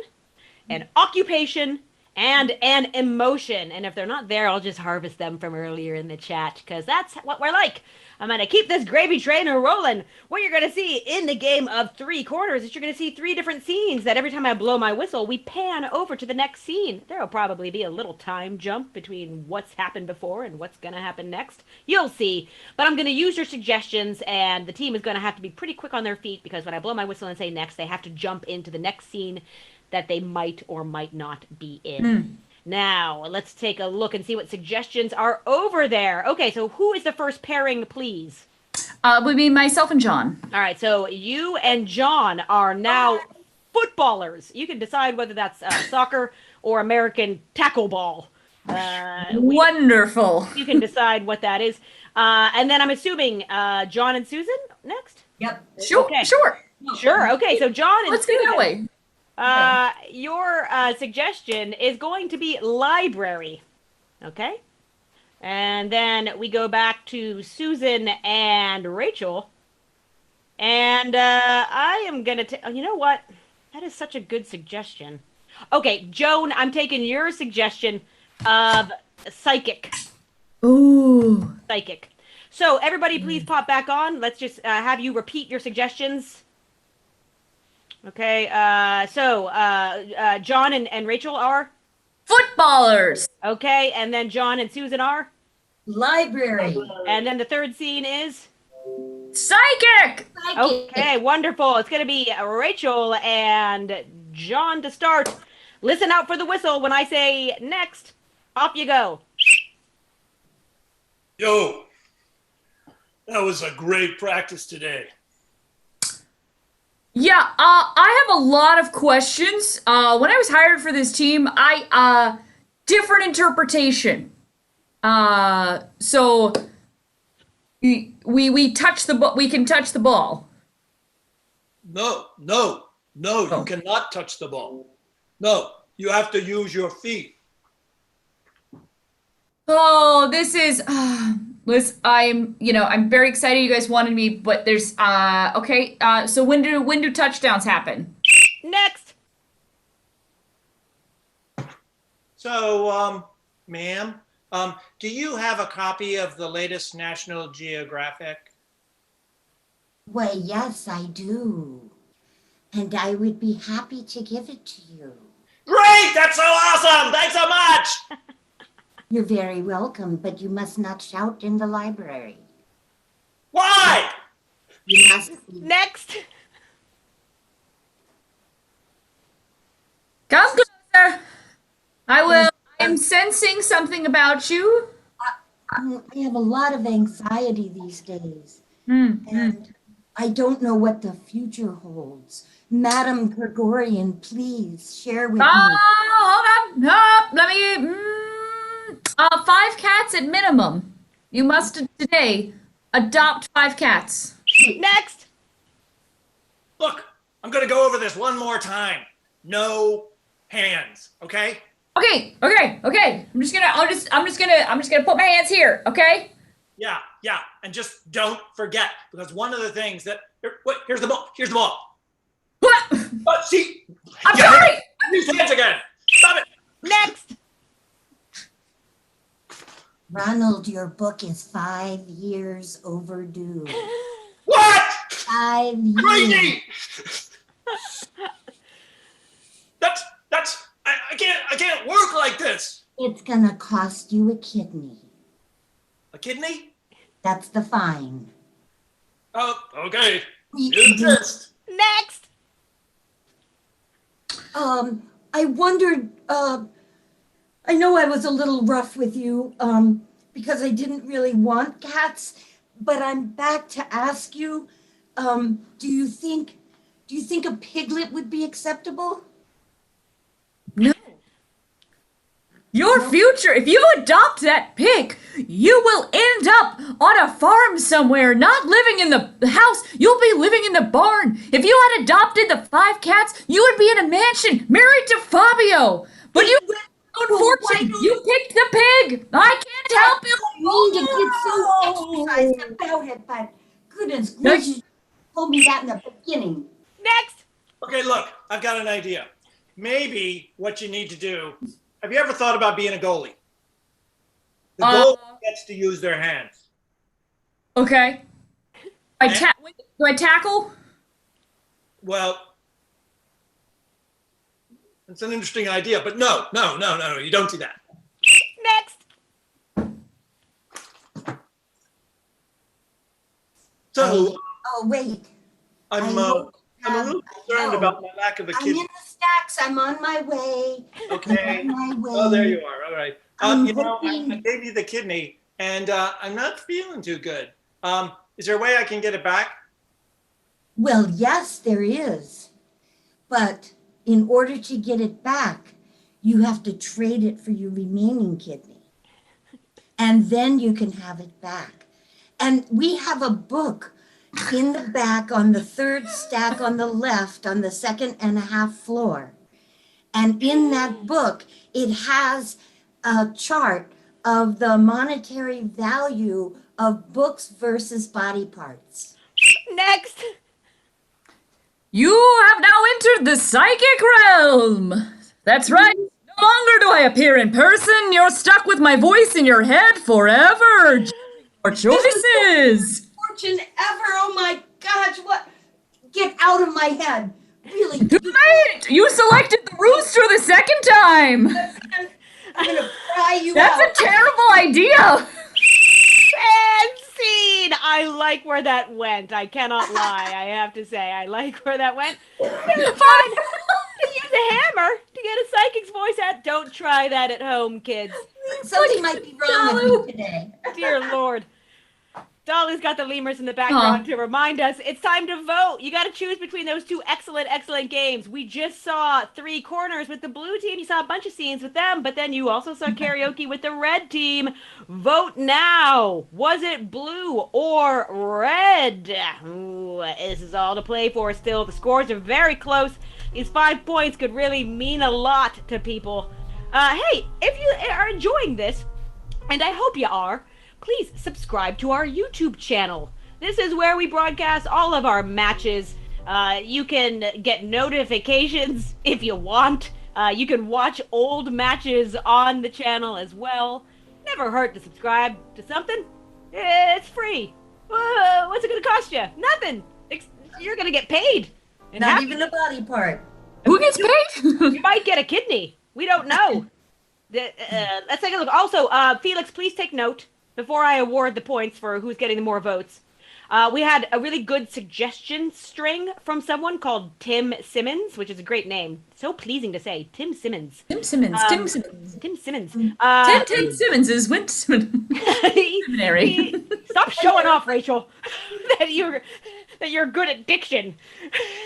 an occupation, and an emotion. And if they're not there, I'll just harvest them from earlier in the chat, because that's what we're like. I'm going to keep this gravy train rolling. What you're going to see in the game of 3 corners is you're going to see 3 different scenes that every time I blow my whistle, we pan over to the next scene. There will probably be a little time jump between what's happened before and what's going to happen next. You'll see. But I'm going to use your suggestions, and the team is going to have to be pretty quick on their feet, because when I blow my whistle and say next, they have to jump into the next scene that they might or might not be in. Now, let's take a look and see what suggestions are over there. Okay, so who is the first pairing, please? Would be myself and John. All right, so you and John are now footballers. You can decide whether that's soccer or American tackle ball. Wonderful. You can decide what that is. And then I'm assuming John and Susan next? Yep. Sure, okay. Sure. Okay, so John and Let's Susan. go that way. Your suggestion is going to be library, okay? And then we go back to Susan and Rachel, and I am going to you know what? That is such a good suggestion. Okay, Joan, I'm taking your suggestion of psychic. Ooh. Psychic. So everybody please pop back on. Let's just have you repeat your suggestions. Okay, so John and Rachel are? Footballers. Okay, and then John and Susan are? Library. And then the third scene is? Psychic. Okay, wonderful. It's going to be Rachel and John to start. Listen out for the whistle when I say next. Off you go. Yo, that was a great practice today. Yeah, I have a lot of questions. When I was hired for this team, different interpretation. So we touch the we can touch the ball. No, you cannot touch the ball. No, you have to use your feet. Oh, this is listen, I'm very excited you guys wanted me, but there's okay. So when do touchdowns happen? Next. So, ma'am, do you have a copy of the latest National Geographic? Well, yes, I do. And I would be happy to give it to you. Great! That's so awesome! Thanks so much! You're very welcome, but you must not shout in the library. Why? You must. Next. Come closer. I will. I'm sensing something about you. I have a lot of anxiety these days. And I don't know what the future holds. Madam Gregorian, please share with me. Hold on. Let me. 5 cats at minimum. You must today adopt 5 cats. Next. Look, I'm gonna go over this one more time. No hands, okay? Okay. I'm just gonna put my hands here, okay? Yeah, and just don't forget, because one of the things that here's the ball. What? But see, I'm sorry. Use hands again. Stop it. Next. Ronald, your book is 5 years overdue. What? 5 years. Crazy. That's I can't work like this. It's gonna cost you a kidney. A kidney? That's the fine. Oh, okay. You insist. Next. I wondered, I know I was a little rough with you, because I didn't really want cats, but I'm back to ask you, do you think a piglet would be acceptable? No. Your future, if you adopt that pig, you will end up on a farm somewhere, not living in the house. You'll be living in the barn. If you had adopted the 5 cats, you would be in a mansion, married to Fabio. But you, unfortunately, you picked the pig. I can't help you. I don't mean to get so exercised about it, but goodness gracious, you told me that in the beginning. Next. Okay, look, I've got an idea. Maybe what you need to do. Have you ever thought about being a goalie? The goalie gets to use their hands. Okay. Do I tackle? Well, it's an interesting idea, but no, you don't do that. Next. So, wait. I'm a little concerned about my lack of a I'm kidney. in the stacks. I'm on my way. Okay. I'm on my way. Oh, there you are. All right. I'm You know, I hoping- gave you the kidney, and I'm not feeling too good. Is there a way I can get it back? Well, yes, there is. But in order to get it back, you have to trade it for your remaining kidney. And then you can have it back. And we have a book in the back on the 3rd stack on the left on the 2nd and a half floor. And in that book, it has a chart of the monetary value of books versus body parts. Next. You have now entered the psychic realm. That's right. No longer do I appear in person. You're stuck with my voice in your head forever. Your choices. Fortune ever. Oh my gosh, what? Get out of my head. Really. Too late. You selected the rooster the 2nd time. I'm going to fry you That's out. a terrible idea. And scene. I like where that went. I cannot lie. I have to say, I like where that went. You're trying to use a hammer to get a psychic's voice out. Don't try that at home, kids. Something might be wrong with me today. Dear Lord. Dolly's got the lemurs in the background to remind us it's time to vote. You got to choose between those 2 excellent games. We just saw 3 corners with the blue team. You saw a bunch of scenes with them, but then you also saw karaoke with the red team. Vote now. Was it blue or red? Ooh, this is all to play for still. The scores are very close. These 5 points could really mean a lot to people. Hey, if you are enjoying this, and I hope you are, please subscribe to our YouTube channel. This is where we broadcast all of our matches. You can get notifications if you want. You can watch old matches on the channel as well. Never hurt to subscribe to something. It's free. What's it going to cost you? Nothing. You're going to get paid. And Not even a body part. Who gets paid? You might get a kidney. We don't know. Let's take a look. Also, Felix, please take note before I award the points for who's getting the more votes. We had a really good suggestion string from someone called Tim Simmons, which is a great name. So pleasing to say. Tim Simmons. Tim Simmons. Tim Simmons. Tim Simmons. Tim Simmons is went seminary. Stop showing off, Rachel, that you're good at diction.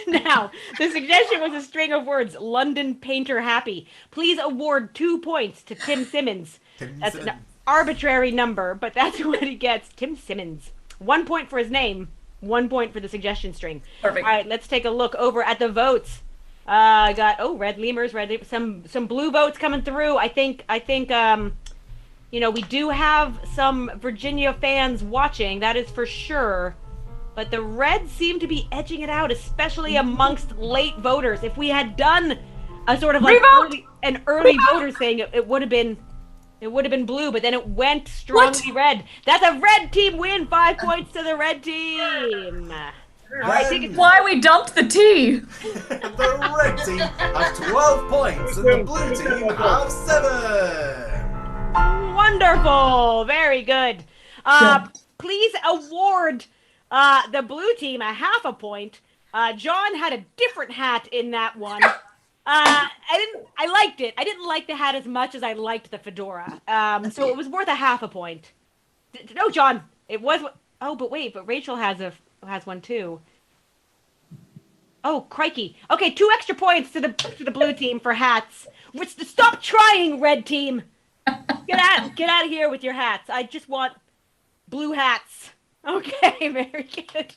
Now, the suggestion was a string of words. London painter happy. Please award 2 points to Tim Simmons. That's an arbitrary number, but that's what he gets. Tim Simmons. 1 point for his name, 1 point for the suggestion string. Perfect. All right, let's take a look over at the votes. I got red lemurs, some blue votes coming through. I think we do have some Virginia fans watching, that is for sure. But the Reds seem to be edging it out, especially amongst late voters. If we had done a sort of like early voters thing, it would have been blue, but then it went strongly red. That's a red team win. 5 points to the red team. Why we dumped the tea. The red team have 12 points and the blue team have 7. Wonderful. Very good. Please award the blue team a half a point. John had a different hat in that one. I liked it. I didn't like the hat as much as I liked the fedora. So it was worth a half a point. No, John, it was. Oh, but Rachel has one too. Oh, crikey. Okay, 2 extra points to the blue team for hats. Stop trying, red team. Get out of here with your hats. I just want blue hats. Okay, very good.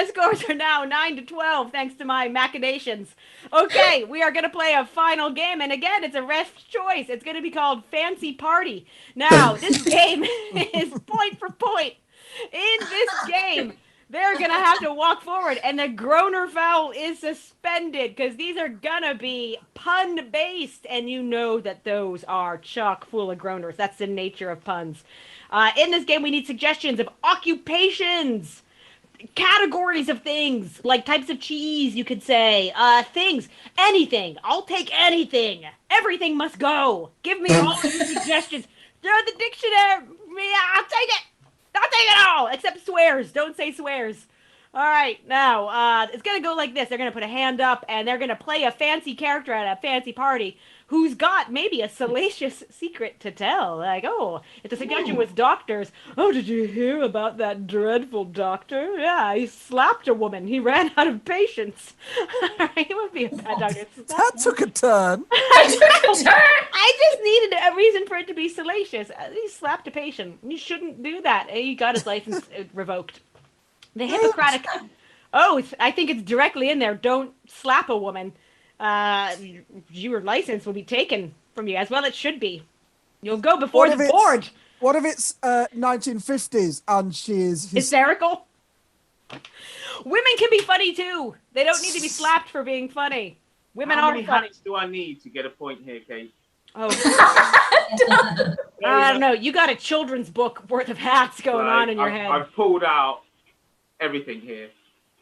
Scores are now 9-12, thanks to my machinations. Okay, we are going to play a final game, and again, it's a ref's choice. It's going to be called Fancy Party. Now, this game is point for point. In this game, they're going to have to walk forward, and the groaner foul is suspended, because these are going to be pun-based, and you know that those are chock full of groaners. That's the nature of puns. In this game, we need suggestions of occupations, categories of things, like types of cheese, you could say, things, anything. I'll take anything. Everything must go. Give me all your suggestions. Throw the dictionary. I'll take it. I'll take it all, except swears. Don't say swears. All right, now, it's going to go like this. They're going to put a hand up, and they're going to play a fancy character at a fancy party who's got maybe a salacious secret to tell. Like, oh, if the suggestion was doctors, oh, did you hear about that dreadful doctor? Yeah, he slapped a woman. He ran out of patience. He would be a bad doctor. That took a turn. I just needed a reason for it to be salacious. He slapped a patient. You shouldn't do that. He got his license revoked. The Hippocratic... Oh, I think it's directly in there. Don't slap a woman. Your license will be taken from you, as well it should be. You'll go before the board. What if it's 1950s and she is... hysterical? Women can be funny too. They don't need to be slapped for being funny. Women are funny. How many hats do I need to get a point here, Kate? Oh. I don't know. You got a children's book worth of hats going on in your head. I've pulled out everything here.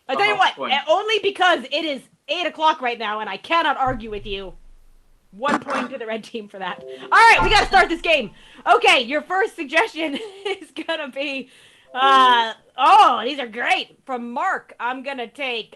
I'll tell you what, only because it is 8 o'clock right now and I cannot argue with you. 1 point to the red team for that. All right, we got to start this game. Okay, your first suggestion is going to be, oh, these are great. From Mark, I'm going to take,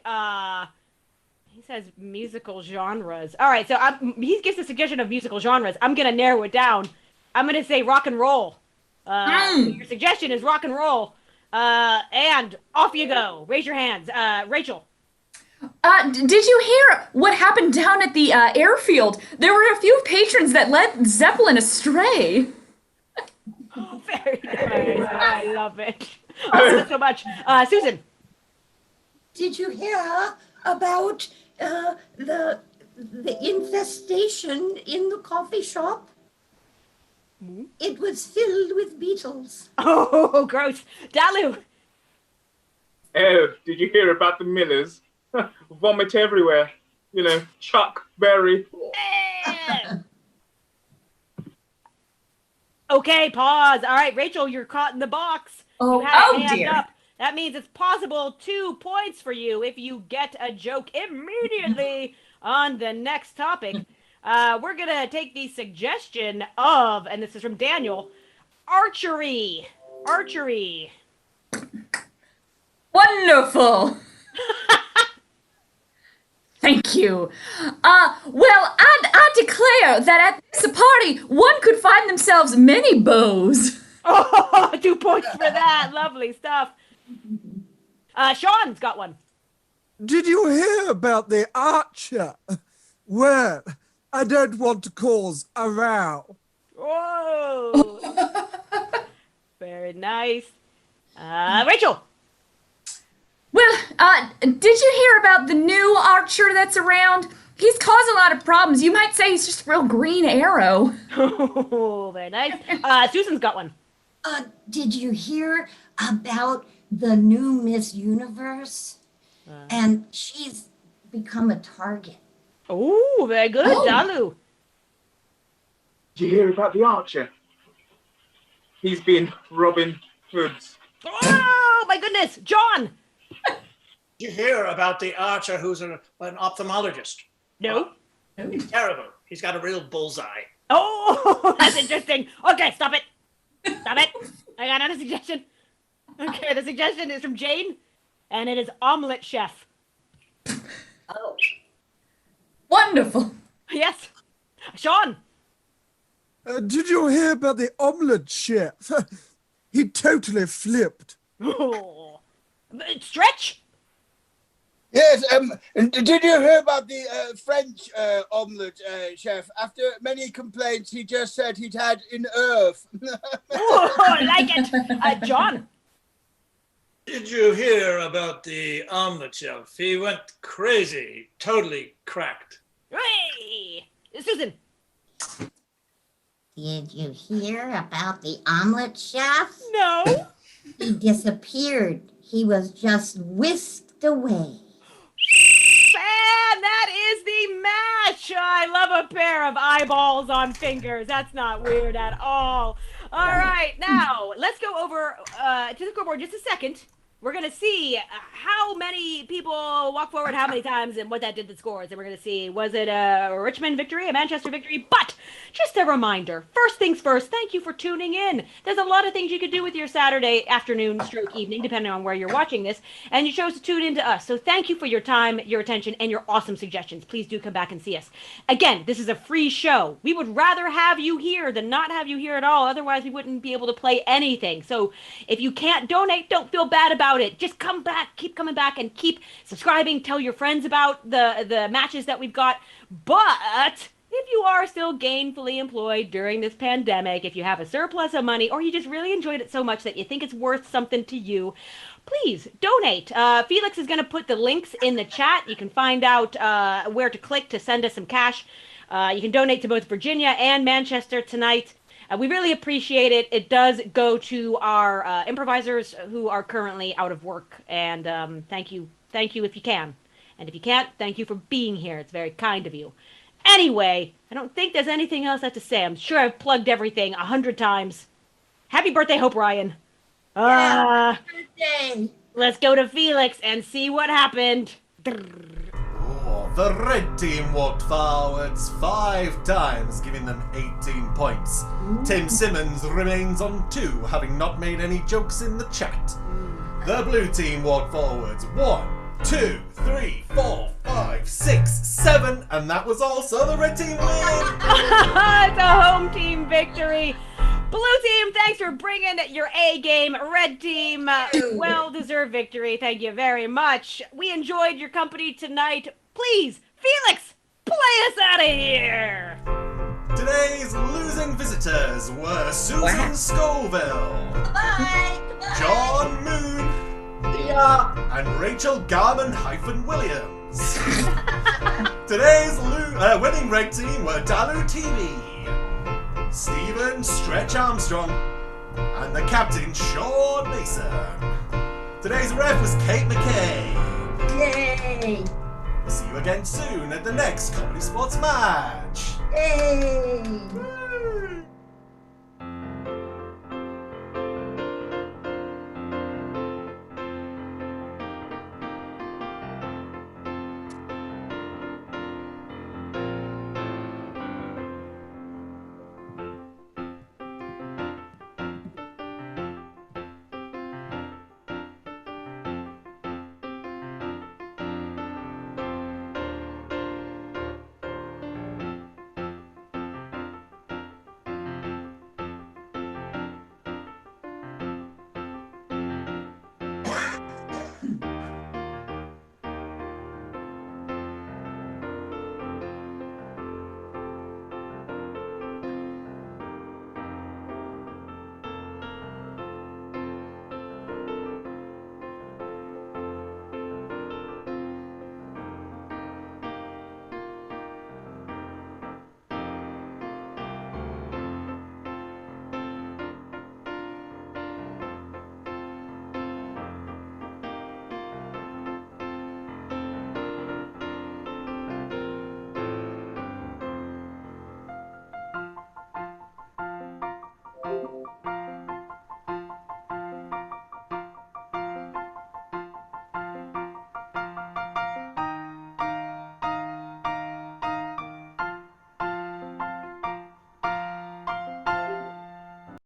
he says musical genres. All right, so he gives a suggestion of musical genres. I'm going to narrow it down. I'm going to say rock and roll. Your suggestion is rock and roll. And off you go. Raise your hands. Rachel. Did you hear what happened down at the airfield? There were a few patrons that led Zeppelin astray. Oh, very nice. I love it. I love it so much. Susan. Did you hear about the infestation in the coffee shop? It was filled with beetles. Oh, gross. Dalu. Oh, did you hear about the Millers? Vomit everywhere. You know, Chuck Berry. Okay, pause. All right, Rachel, you're caught in the box. Oh, you have a hand dear. Up. That means it's possible 2 points for you if you get a joke immediately on the next topic. We're gonna take the suggestion of, and this is from Daniel, archery. Archery. Wonderful. Thank you. Well, I declare that at this party, one could find themselves many bows. Oh, 2 points for that. Lovely stuff. Sean's got one. Did you hear about the archer? Well, I don't want to cause a row. Whoa. Very nice. Rachel. Well, did you hear about the new archer that's around? He's caused a lot of problems. You might say he's just a real green arrow. Oh, very nice. Susan's got one. Did you hear about the new Miss Universe? And she's become a target. Oh, very good. Dalu. Did you hear about the archer? He's been robbing hoods. Oh, my goodness. John. Did you hear about the archer who's an ophthalmologist? No. He's terrible. He's got a real bullseye. Oh, that's interesting. Okay, stop it. Stop it. I got another suggestion. Okay, the suggestion is from Jane, and it is omelet chef. Oh. Wonderful. Yes. Sean. Did you hear about the omelette chef? He totally flipped. Oh. Stretch. Yes, did you hear about the French omelette chef? After many complaints, he just said he'd had an earth. Oh, I like it. John. Did you hear about the omelette chef? He went crazy, totally cracked. Hey, Susan. Did you hear about the omelet chef? No. He disappeared. He was just whisked away. And that is the match. I love a pair of eyeballs on fingers. That's not weird at all. All right, now let's go over to the scoreboard just a second. We're going to see how many people walk forward, how many times, and what that did to the scores. And we're going to see, was it a Richmond victory, a Manchester victory? But just a reminder, first things first, thank you for tuning in. There's a lot of things you could do with your Saturday afternoon stroke evening, depending on where you're watching this. And you chose to tune in to us. So thank you for your time, your attention, and your awesome suggestions. Please do come back and see us. Again, this is a free show. We would rather have you here than not have you here at all. Otherwise, we wouldn't be able to play anything. So if you can't donate, don't feel bad about it. Just come back, keep coming back, and keep subscribing. Tell your friends about the matches that we've got. But if you are still gainfully employed during this pandemic, if you have a surplus of money, or you just really enjoyed it so much that you think it's worth something to you, please donate. Felix is going to put the links in the chat. You can find out where to click to send us some cash. You can donate to both Virginia and Manchester tonight. We really appreciate it. It does go to our improvisers who are currently out of work. And thank you if you can. And if you can't, thank you for being here. It's very kind of you. Anyway, I don't think there's anything else I have to say. I'm sure I've plugged everything 100 times. Happy birthday, Hope Ryan. Happy birthday. Let's go to Felix and see what happened. The red team walked forwards 5 times, giving them 18 points. Tim Simmons remains on 2, having not made any jokes in the chat. The blue team walked forwards 1, 2, 3, 4, 5, 6, 7, and that was also the red team win! It's a home team victory. Blue team, thanks for bringing your A game. Red team, well-deserved victory. Thank you very much. We enjoyed your company tonight. Please, Felix, play us out of here. Today's losing visitors were Susan Scoville, John Moon, and Rachel Garman-Williams. Today's winning red team were Dalu TV, Stephen Stretch Armstrong, and the captain Sean Mason. Today's ref was Kate McKay. Yay! See you again soon at the next ComedySportz match. Yay!